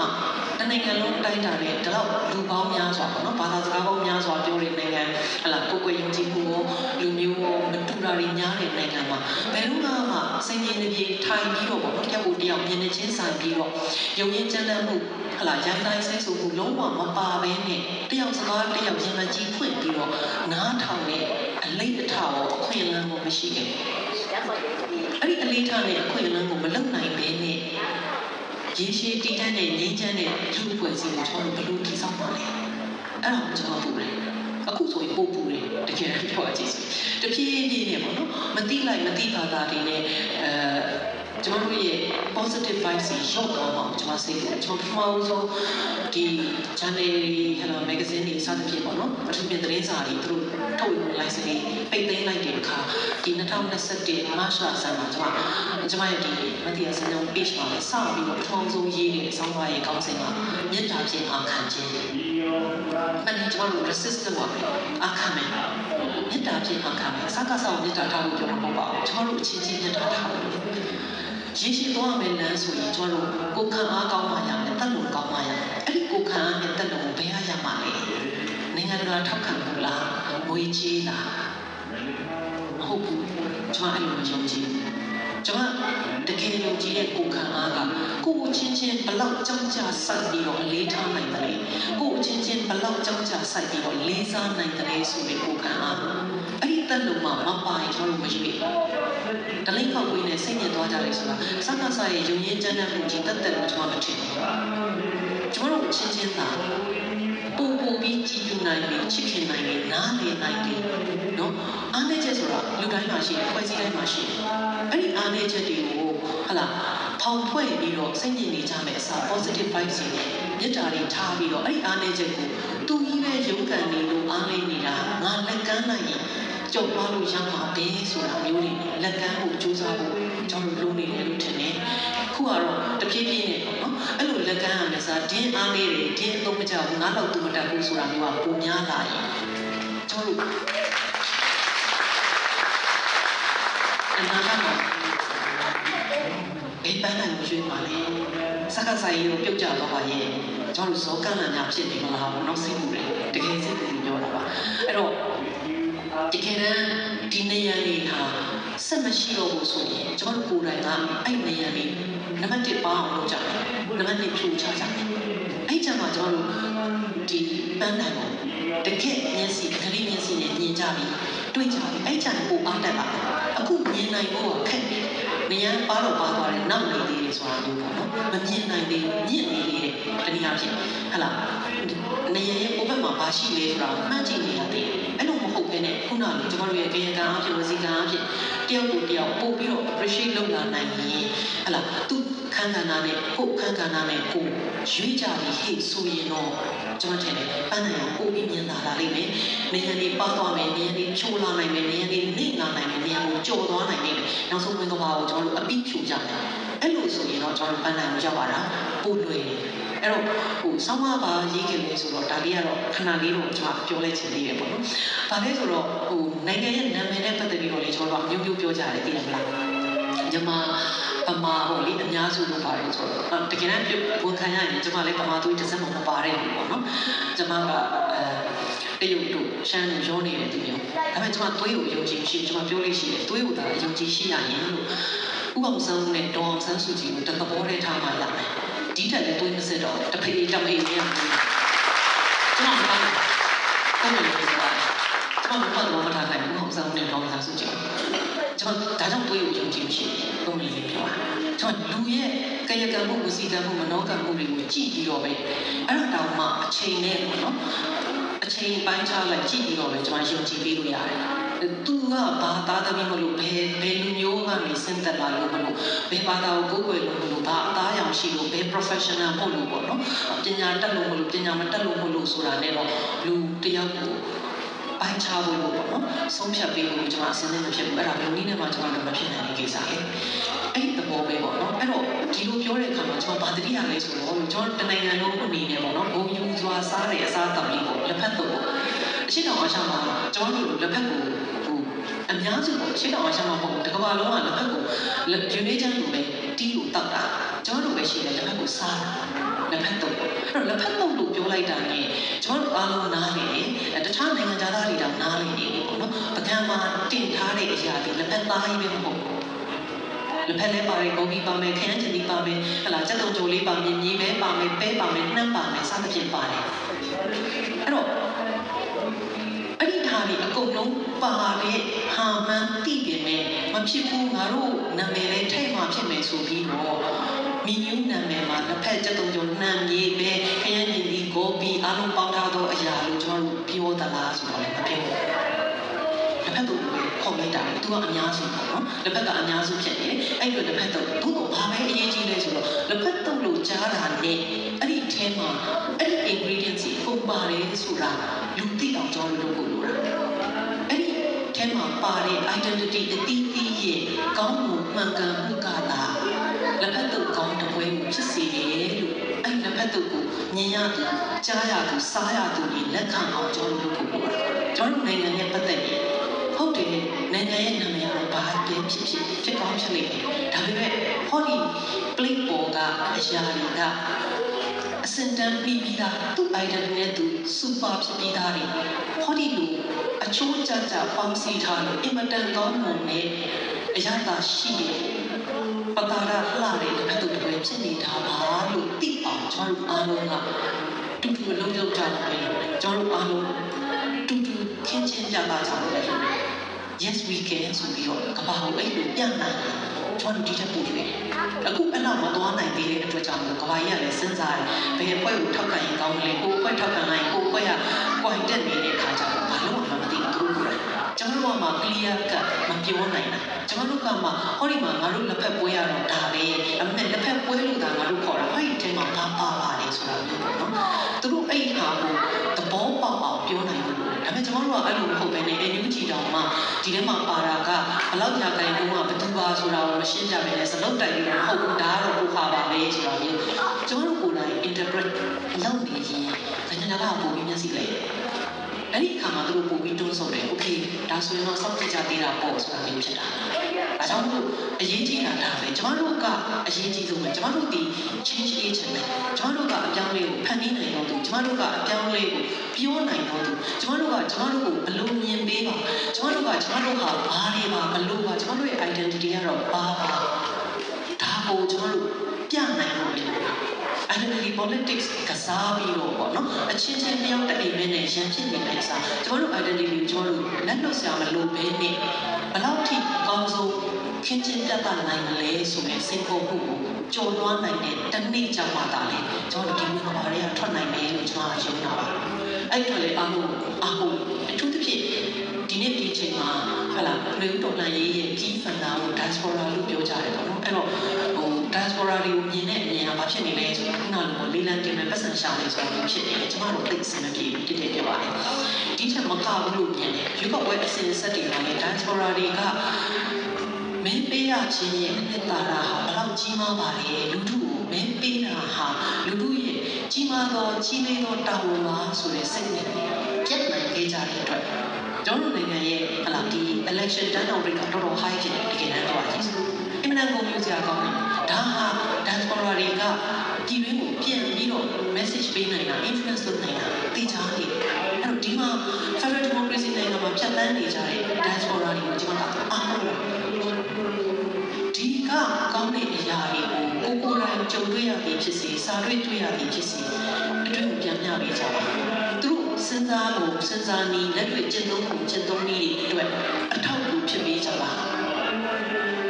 တနိုင်ငံလုံးတိုင်းတာနဲ့ဒီလောက်လူပေါင်းများစွာပေါ့နော်ဘာသာစကားပေါင်းများစွာပြောတဲ့နိုင်ငံဟလာကိုယ်ယုံကြည်မှုရောလူမျိုးရောမတူတာတွေများတဲ့နိုင်ငံမှာဘယ်တော့မှစိတ်ရင်းနှပြေထိုင်ပြီးတော့ပေါ့နော်တယောက်ကိုတယောက်မြင်နေချင်းဆိုင်ပြီးတော့ယုံရင်ကျမ်းတမ်းမှုဟလာရိုင်းတိုင်းဆဲဆိုမှုလုံးဝမပါဘဲနဲ့တယောက်စကားတယောက်ရင်မကြီးဖွင့်ပြီးတော့နားထောင်တဲ့အလေးအထားရောအခွင့်အလမ်းကိုမရှိခဲ့အဲ့ဒီအလေးထားနဲ့အခွင့်အလမ်းကိုမလုပ်နိုင်ဘဲနဲ့ရေရှည်တည်တတ်တဲ့ငြိမ်းချမ်းတဲ့လူ့အဖွဲ့အစည်းကိုကျွန်တော်တို့ဘယ်လိုတည်ဆောက်ပါလဲအဲ့ဒါကိုကျွန်တော်ပူတယ်အခုဆိုရင်ပို့ပူတယ်တကယ်ပြောရကြည့်တဖြည်းဖြည်းနဲ့ပေါ့နော်မတိလိုက်မတိဘာသာတွေနဲ့ကျွန်တော်တို့ရဲ့ positive vibes ရုပ်သွားအောင်ကျွန်တော်စိတ်ကိုကျွန်တော်ပထမဆုံးဒီ channel ဟလာ magazine တွေစသဖြင့်ပေါ့နော်ပထမသတင်းစာတွေသူတို့ထုတ်ဝေလိုက်စပြီးပိတ်သိမ်းလိုက်တဲ့အခါဒီ2021 March လဆန်းမှာကျွန်မရဲ့ဒီမတိရစံနှုန်း page မှာစပြီးတော့ပထမဆုံးရေးတဲ့ဆောင်းပါးရဲ့ကောင်းစဉ်မှာမေတ္တာဖြင့်အာခံခြင်းမနေ့ကျွန်တော်တို့ resistant ပါအာခံမယ်မေတ္တာဖြင့်အာခံမယ်စကားဆောင်မေတ္တာထားလို့ပြောမှာမဟုတ်ပါဘူးကျွန်တော်တို့အချင်းချင်းမေတ္တာထားလို့ရေရှည်သွားမယ်လမ်းဆိုရင်ကျွန်တော်တို့ကိုခံအားကောင်းမှရမယ်တက်လို့ကောင်းမှရမယ်အဲ့ဒီကိုခံအားနဲ့တက်လို့ဘယ်ရမှာလဲနိုင်ငံတကာထောက်ခံမှုလားငွေကြေးလားမဟုတ်ဘူးကျွန်တော်အဲ့လိုမယုံကြည်ကျွန်တော်တကယ်ယုံကြည်တဲ့ကိုခံအားကကိုချင်းချင်းဘလောက်ကြောက်ကြစိုက်ပြီးတော့အလေးထားနိုင်တယ်ကိုချင်းချင်းဘလောက်ကြောက်ကြစိုက်ပြီးတော့လေးစားနိုင်တယ်ဆိုတဲ့ကိုခံအားအဲ့ဒီတက်လို့မှမပိုင်ကျွန်တော်မယူဘူးတလိမ့်ခောက်ကွေးနဲ့စိတ်ညစ်သွားကြတယ်ဆိုတာစကားစားရဲ့ယုံရင်းကျမ်းတဲ့မှုကြီးတက်လို့ကျွန်တော်မထင်ဘူးကျွန်တော်တို့ချင်းချင်းသာပူပြီးကြည်ပြနိုင်တယ်ချစ်ခင်နိုင်တယ်နားလည်နိုင်တယ်နော်အားနည်းချက်ဆိုတာလူတိုင်းမှာရှိတယ်ဖွဲ့စည်းတိုင်းမှာရှိတယ်အဲ့ဒီအားနည်းချက်တွေကိုဟလာဖောင်ဖွဲ့ပြီးတော့စိတ်ညစ်နေကြမယ်အစား positive vibes တွေမြတ်တာတွေထားပြီးတော့အဲ့ဒီအားနည်းချက်ကိုသူကြီးပဲရုန်းကန်နေလို့အားနည်းနေတာငါလက်ကမ်းနိုင်ရင်ကြောက်သွားလို့ရမှာပဲဆိုတာမျိုးတွေလက်ကမ်းဖို့ကြိုးစားဖို့ကျွန်တော်တို့လုပ်နေတယ်လို့ထင်တယ်ခုကတော့တဖြည်းဖြည်းနဲ့ပေါ့နော်အဲ့လိုလက်ကမ်းရမယ်စားဒင်းအားနေတယ်ဒင်းအသုံးမကျဘူးငါတော့သူမတတ်ဘူးဆိုတာမျိုးကပုံများလာရင်ကျွန်တော်တို့အနာဂတ်မှာဘယ်ပန်းနိုင်ရွှေ့ပါလဲစကားဆိုင်ရောပြုတ်ကြတော့ပါရဲ့ကျွန်တော်တို့ဇောကန့်လန့်များဖြစ်နေမလားဘောနော်စိတ်ပူတယ်တကယ်စိတ်ပူပြောတာပါအဲ့တော့တကယ်တမ်း ဒီနေရာလေးဟာဆက်မရှိတော့ဘူးဆိုရင်ကျွန်တော်ကိုယ်တိုင်ကအဲ့နေရာလေးနံပါတ်1ပါအောင်လုပ်ကြတယ်နံပါတ်2ဖြူချကြတယ်အဲ့ကြမှာကျွန်တော်တို့ဒီပန်းတိုင်ကိုတကယ်မျက်စိကလေးမျက်စိနဲ့မြင်ကြပြီတွေ့ကြပြီအဲ့ကြကိုအားတက်လာအခုမြင်နိုင်ဖို့ခက်တယ်နေရာပါတော့ပါသွားတယ်နောက်နေသေးတယ်ဆိုတာမျိုးပေါ့နော်မမြင်နိုင်သေးဘူးမြင်နေသေးတယ်တနည်းအားဖြင့်ဟလာနေရာရဲ့ပုံဘက်မှာဘာရှိလဲဆိုတာမှန်းကြည့်နေရတယ်အဲ့လိုမဟုတ်ဘဲနဲ့ခုနကကျွန်တော်တို့ရဲ့ကြေညာအဖြစ်ဝစီကံအဖြစ်တယောက်ကိုတယောက်ပို့ပြီးတော့ appreciate လုပ်လာနိုင်ရင်ဟလာသူခန်းကဏ္ဍနဲ့ကိုခန်းကဏ္ဍနဲ့ကိုရွေးကြပြီးဟိဆိုရင်တော့ကျွန်တော်ထင်တယ်ပန်းနိုင်ကိုပြီးမြင်လာလိမ့်မယ်နေရာလေးပါသွားမယ်နေရာလေးချိုးလာနိုင်မယ်နေရာလေးနှိမ့်လာနိုင်မယ်နေရာကိုကြော်သွားနိုင်တယ်နောက်ဆုံးဝင်ကဘာကိုကျွန်တော်တို့အပိဖြူကြတယ်အဲ့လိုဆိုရင်တော့ကျွန်တော်ပန်းနိုင်ကိုရောက်လာတာပို့လွယ်တယ်အဲ့တော့ဆောင်းမပါရေးခင်လေးဆိုတော့ဒါလေးကတော့ခဏလေးတော့ကျွန်တော်ပြောလိုက်ချင်သေးတယ်ပေါ့နော်။ဒါလေးဆိုတော့နိုင်ငံရဲ့နာမည်နဲ့ပတ်သက်ပြီးတော့လေကျွန်တော်တို့မျိုးပြောကြတယ်သိရမလား။ညီမပမာပေါ့လေအများစုလုပ်ပါတယ်ဆိုတော့တကယ်တမ်းဝန်ခံရရင်ကျွန်မလည်းပမာသူတစ်စက်မှမပါတဲ့ဘူးပေါ့နော်။ကျွန်မကတရုတ်တို့ရှမ်းတို့ရောနေတဲ့သူမျိုး။ဒါပေမဲ့ကျွန်မသွေးကိုယုံကြည်ရှိကျွန်မပြောလို့ရှိတယ်သွေးကိုဒါယုံကြည်ရှိရရင်လို့ဥပမာဆန်းနဲ့ဒေါ်ဆန်းစုကြည်ကိုတကဘောတဲ့ထားမှလာတယ်။ဒီတက်လည်းသွေးမစစ်တော့တဖေးတမေးနဲ့ကျွန်တော်မပါဘူး။အဲ့လိုမျိုးဆိုတာကျွန်တော်ဘာမှမထားနိုင်ဘူး။ဥပမာဆန်းနဲ့ဒေါ်ဆန်းစုကြည်ကျွန်တော်ဒါကြောင့်သွေးကိုယုံကြည်ရှိတယ်။ဘုံလေးလေးပြောတာ။ကျွန်တော်လူရဲ့ကာယကံမှုဝစီကံမှုမနောကံမှုတွေကိုကြည့်ပြီးတော့ပဲအဲ့တော့တောင်မှအချိန်နဲ့ပေါ့နော်။အချိန်ပိုင်းခြားလိုက်ကြည့်ပြီးတော့ပဲကျွန်တော်ယုံကြည်ပေးလို့ရတယ်။သူကဘာသာသမီးမလို့ဘယ်လူမျိုးကနေစင်တက်လာလို့မလို့ဘယ်ဘာသာကိုကိုယ်ကိုယ်လို့ဘာအသားရောင်ရှိလို့ဘယ် professional မဟုတ်လို့ပေါ့နော်။ပညာတက်လို့မလို့ပညာမတက်လို့မလို့ဆိုတာနဲ့တော့လူတယောက်ကိုပိုင်းခြားဖို့ပေါ့နော်ဆုံးဖြတ်ပေးဖို့ကျွန်တော်အစင်းနဲ့မဖြစ်ဘူးအဲ့ဒါမျိုးနည်းနဲ့မှကျွန်တော်လည်းမဖြစ်နိုင်တဲ့ကိစ္စလေအဲ့ဒီသဘောပဲပေါ့နော်အဲ့တော့ဒီလိုပြောတဲ့အခါမှာကျွန်တော်ဗာတတိယလေးဆိုတော့ကျွန်တော်တနိုင်ငံလုံးအနေနဲ့ပေါ့နော်ဘုံယူစွာစားတဲ့အစားအသောက်လေးပေါ့လက်ဖက်တော့အရှိတော်အရှောင်းမှာကျွန်တော်တို့လက်ဖက်ကိုအများစုပေါ့အရှိတော်အရှောင်းမှာပေါ့တကဘာလုံးကလက်ဖက်ကိုယူနေချမ်းလို့ပဲတီးကိုတောက်တာကျွန်တော်တို့ပဲရှိတယ်လက်ဖက်ကိုစားတာလက်ဖက်တော့အဲ့တော့လက်ဖက်တော့လို့ပြောလိုက်တာနဲ့ကျွန်တော်အားလုံးနားလေတခြားနိုင်ငံသားတွေတောင်နားလေနေပြီပေါ့နော်ပကံမှာတင်ထားတဲ့အရာတွေလက်ဖက်သားကြီးပဲမဟုတ်ဘူးလက်ဖက်လည်းပါတယ်ဂုံကြီးပါမယ်ခရမ်းချင်ကြီးပါမယ်ဟလာစက်တုံကြိုလေးပါမယ်မြေပဲပါမယ်ပဲပါမယ်နှမ်းပါမယ်စသဖြင့်ပါတယ်အဲ့တော့အဲ့ဒီထားပြီးအကုန်လုံးပါတဲ့ဟာမှန်တိတယ်နဲ့မဖြစ်ဘူးငါတို့နာမည်လေးထိတ်မှဖြစ်မယ်ဆိုပြီးတော့မိမျိုးနာမည်မှာတစ်ဖက်စက်တုံကြိုနှမ်းမြေပဲခရမ်းချင်ကြီးဂုံကြီးအလုံးပေါင်းထားသောအရာလို့ကျွန်တော်တို့ပြောသလားဆိုတော့လည်းမပြောဘူးတစ်ဖက်တို့ခေါ်လိုက်တာသူကအများစုပေါ့နော်တစ်ဖက်ကအများစုဖြစ်နေအဲ့လိုတစ်ဖက်တို့သူ့ကိုဘာပဲအရေးကြီးလဲဆိုတော့တစ်ဖက်တို့လို့ကြားတာနဲ့အဲ့ဒီထဲမှာအဲ့ဒီ ingredients ကိုပုံပါတယ်ဆိုတာလူသိအောင်ကျွန်တော်တို့လုပ်ဖို့လိုတာအဲ့ဒီထဲမှာပါတဲ့ identity အသီးသီးရဲ့ကောင်းမှုမှန်ကန်မှုကသာလက်ဖက်တို့ကောင်းတပွဲကိုဖြစ်စေတယ်လို့အဲ့လက်ဖက်တို့ကိုမြင်ရသူကြားရသူစားရသူတွေလက်ခံအောင်ကျွန်တော်တို့လုပ်ဖို့လိုတာကျွန်တော်တို့နိုင်ငံရဲ့ပတ်သက်ရင်ဟုတ်တယ်နိုင်ငံရဲ့နာမည်ကတော့ဘာပဲဖြစ်ကောင်းဖြစ်နေတယ်ဒါပေမဲ့ဟောဒီ plate ပေါ်ကအရာတွေကအစင်တန်ပြီးသားသူ့ identity နဲ့သူ super ဖြစ်ပြီးသားတွေဟောဒီလူအချိုးကျကျပေါင်းစည်းထားလို့အင်မတန်ကောင်းမွန်တဲ့အရာသာရှိတယ်ပတာရလှတဲ့လက်သူတွေဖြစ်နေတာပါလို့သိအောင်ကျွန်တော်အားလုံးကတူတူလုံးလုံးကြတယ်ကျွန်တော်အားလုံးတူတူခင်းချင်းကြတာကြတယ် yes we can ဆိုပြီးတော့ကဘာကိုအဲ့လိုပြန်လာကျွန်တော်ဒီထက်ပိုတယ်အခုအဲ့တော့မသွားနိုင်သေးတဲ့အတွက်ကြောင့်ကဘာကြီးကလည်းစဉ်းစားတယ်ဘယ်အဖွဲ့ကိုထောက်ခံရင်ကောင်းလဲကိုအဖွဲ့ထောက်ခံလိုက်ကိုအဖွဲ့က point တက်နေတဲ့အခါကျတော့ဘာလို့မှမသိဘူးသူတို့ကကျွန်တော်တို့ကမှ clear cut မပြောနိုင်တာကျွန်တော်တို့ကမှဟောဒီမှာငါတို့လက်ဖက်ပွဲရတော့ဒါပဲအမေလက်ဖက်ပွဲလို့သာငါတို့ခေါ်တာဟိုဒီထဲမှာဘာပါလဲဆိုတာမျိုးပေါ့နော်သူတို့အဲ့ဟာကိုသဘောပေါက်အောင်ပြောနိုင်လို့ဒါပေမဲ့ကျွန်တော်တို့ကအဲ့လိုမဟုတ်ဘဲနဲ့ NUG တောင်မှဒီထဲမှာပါတာကဘလောက်ညာကိုင်တော့ဘယ်သူပါဆိုတာကိုမရှင်းပြဘဲနဲ့စလုံးတိုက်ပြီးတော့ဟုတ်ဘူးဒါကတော့ကိုခါပါပဲဆိုတာမျိုးကျွန်တော်တို့ကိုယ်တိုင် interpret လုပ်နေရင်နိုင်ငံသားကပုံပြီးမျက်စိလိုက်အဲ့ဒီအခါမှာသူတို့ပုံပြီးတွန်းဆော်တယ် okay ဒါဆိုရင်တော့စောင့်ကြည့်ကြသေးတာပေါ့ဆိုတာမျိုးဖြစ်တာ ဒါကြောင့်မို့အရေးကြီးတာဒါပဲကျမတို့ကအရေးကြီးဆုံးပဲကျမတို့ဒီ change agent ပဲကျမတို့ကအပြောင်းလဲကိုဖန်တီးနိုင်တော့သူကျမတို့ကအပြောင်းလဲကိုပြောနိုင်တော့သူကျမတို့ကိုဘလို့မြင်ပေးပါကျမတို့ဟာဘာတွေပါဘလို့ပါကျမတို့ရဲ့ identity ကတော့ဘာပါဒါကိုကျမတို့ပြနိုင်ဖို့လေ identity politics ကစားပြီးတော့ပေါ့နော်အချင်းချင်းတယောက်တအိမ်နဲ့ရန်ဖြစ်နေတဲ့စားကျမတို့ identity ကိုကျမတို့လက်လွတ်ဆရာမလို့ဘဲနဲ့ဘလောက်ထိအကောင်းဆုံးခင်းချင်းတက်တာနိုင်လဲဆိုတဲ့စိတ်ပေါ်မှုကိုကြော်လွှမ်းနိုင်တဲ့တနေ့ကြောင့်မှသာလေကျမတို့ဒီမိဘတွေကထွက်နိုင်တယ်လို့ကျမကယုံတာပါအဲ့ဒါလေအားလုံးအထူးသဖြင့်ဒီနေ့ဒီချိန်မှာဟာလာလူတော်လှန်ရေးရဲ့ကြီးဖန်တာကို diaspora လို့ပြောကြတယ်ပေါ့နော်အဲ့တော့diaspora တွေကိုမြင်တဲ့အမြင်ကဘာဖြစ်နေလဲဆိုတော့ခုနကလေးလံတင်မဲ့ပတ်စံရှာနေဆိုတော့ဖြစ်နေတယ်ကျမတို့သိစင်မပြေဘူးဖြစ်တယ်ပြပါတယ်ဒီချက်မကဘူးလို့မြင်တယ်ရုပ်ကဝဲအစင်ဆက်တွေကလည်း diaspora တွေကမင်းပေးရခြင်းရဲ့အနှစ်သာရဟာဘလောက်ကြီးမားပါလဲလူထုကိုမင်းပေးတာဟာလူထုရဲ့ကြီးမားသောကြီးလေးသောတာဝန်ပါဆိုတဲ့စိတ်နဲ့ပြတ်နိုင်ခဲ့ကြတဲ့အတွက်ကျွန်တော်နိုင်ငံရဲ့ဟလာဒီ election turnout rate ကတော်တော် high ဖြစ်တယ်တကယ်တမ်းတော့ကြီးအင်မတန်ကိုမျိုးစရာကောင်းတယ်ဒါဟာ diaspora တွေကပြည်တွင်းကိုပြန်ပြီးတော့ message ပေးနိုင်တာ influence လုပ်နိုင်တာသိချာနေတယ်အဲ့တော့ဒီမှာ federal democracy နိုင်ငံမှာဖြတ်သန်းနေကြတဲ့ diaspora တွေကိုကျွန်တော်အားလုံးဒီကကောင်းတဲ့အရာတွေကိုကိုယ်တိုင်ကြုံတွေ့ရပြီးဖြစ်စေစာတွေ့တွေ့ရပြီးဖြစ်စေအတွင်းကိုပြန်ပြပေးကြပါသူတို့စဉ်းစားနည်းလက်တွေ့ကျင့်သုံးနည်းတွေအတွက်အထောက်အကူဖြစ်ပေးကြပါ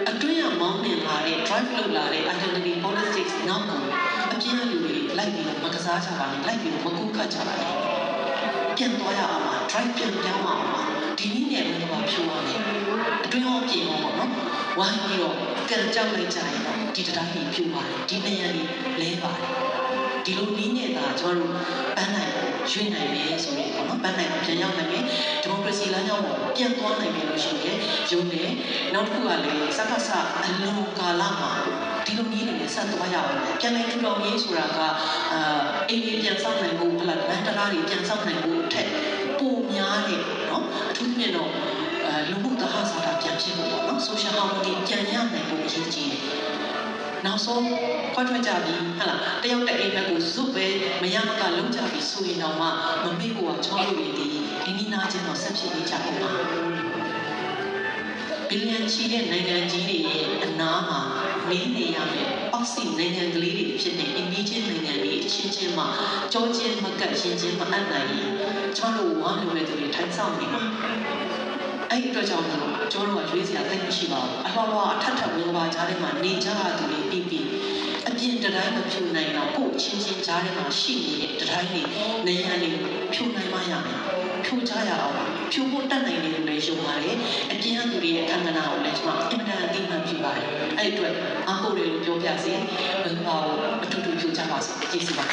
အတွင်းရမောင်းနှင်လာတဲ့ drive လုပ်လာတဲ့ identity politics နောက်ကိုအပြင်းအလူတွေလိုက်ပြီးမကစားကြပါနဲ့လိုက်ပြီးမကူးခတ်ကြပါနဲ့ပြန်သွားရအောင်ပါ drive ပြန်ပြောင်းအောင်ပါဒီနည်းနဲ့လည်းဘာဖြစ်သွားလဲအတွင်းရောပြင်ရောပေါ့နော်ဝိုင်းပြီးတော့ကြံကြောက်လိုက်ကြရင်တော့ဒီတရားကြီးပြူပါတယ်ဒီနေရာကြီးလဲပါတယ်ဒီလိုနည်းနဲ့သာကျွန်တော်တို့ပန်းနိုင်ရွေးနိုင်မယ်ဆိုရင်ပေါ့နော်ပန်းနိုင်ပြန်ရောက်နိုင်မယ်ဒီမိုကရေစီလမ်းကြောင်းကိုပြန်သွားနိုင်မယ်လို့ရှိရင်ရုံနဲ့နောက်တစ်ခုကလည်းစကားစအလုံးကာလမှာဒီလိုနည်းတွေဆက်သွားရအောင်ပြန်လည်ထူထောင်ရေးဆိုတာကအိမ်ကြီးပြန်ဆောက်နိုင်ဖို့ဟလာလမ်းတရားတွေပြန်ဆောက်နိုင်ဖို့အထက်ပိုများတယ်နော်အထူးသဖြင့်တော့လူမှုသဟဇာတာပြန်ဖြစ်ဖို့ပေါ့နော် social harmony ပြန်ရနိုင်ဖို့အရေးကြီးတယ်နောက်ဆုံးခွဲထွက်ကြပြီးဟလာတယောက်တအိမ်ဘက်ကိုဇွတ်ပဲမရမကလုံးကြပြီးဆိုရင်တော့မှမမေ့ဖို့ကကျွန်တော်တို့ဒီနီးနားချင်းတော့ဆက်ဖြစ်နေကြအောင်ပါဘီလီယံချီတဲ့နိုင်ငံကြီးတွေရဲ့အနားမှာမင်းနေရမယ်အောက်စီနိုင်ငံကလေးတွေဖြစ်တဲ့အိမ်ကြီးချင်းနိုင်ငံတွေအချင်းချင်းမှာကြောချင်းမကတ်ရှင်းချင်းမအပ်နိုင်ရင်ကျွန်တော်တို့ဝမ်းလိုတဲ့သူတွေထိုင်ဆောင်နေမှာအဲ့ဒီအတွက်ကြောင့်ကျွန်တော်တို့ကရွေးစရာသိမရှိပါဘူးအလှအထက်ဝင်ပါကြားထဲမှာနေကြရသူတွေပြီးအပြင်တိုင်းမဖြူနိုင်တော့ကိုယ်ချင်းချင်းကြားထဲမှာရှိနေတဲ့တိုင်းတွေနေရနေဖြူနိုင်မှရမယ်ဖြူကြရအောင်ဖြူဖို့တတ်နိုင်တယ်လို့လည်းယုံပါတယ်အပြင်ကသူတွေရဲ့အခမ်းအနားကိုလည်းကျွန်တော်အင်မတန်အသိမှတ်ပြုပါတယ်အဲ့အတွက်အားကိုးတွေကိုပြောပြစေဘယ်မှာအထူးထူးဖြူကြပါစေကျေးဇူးပါ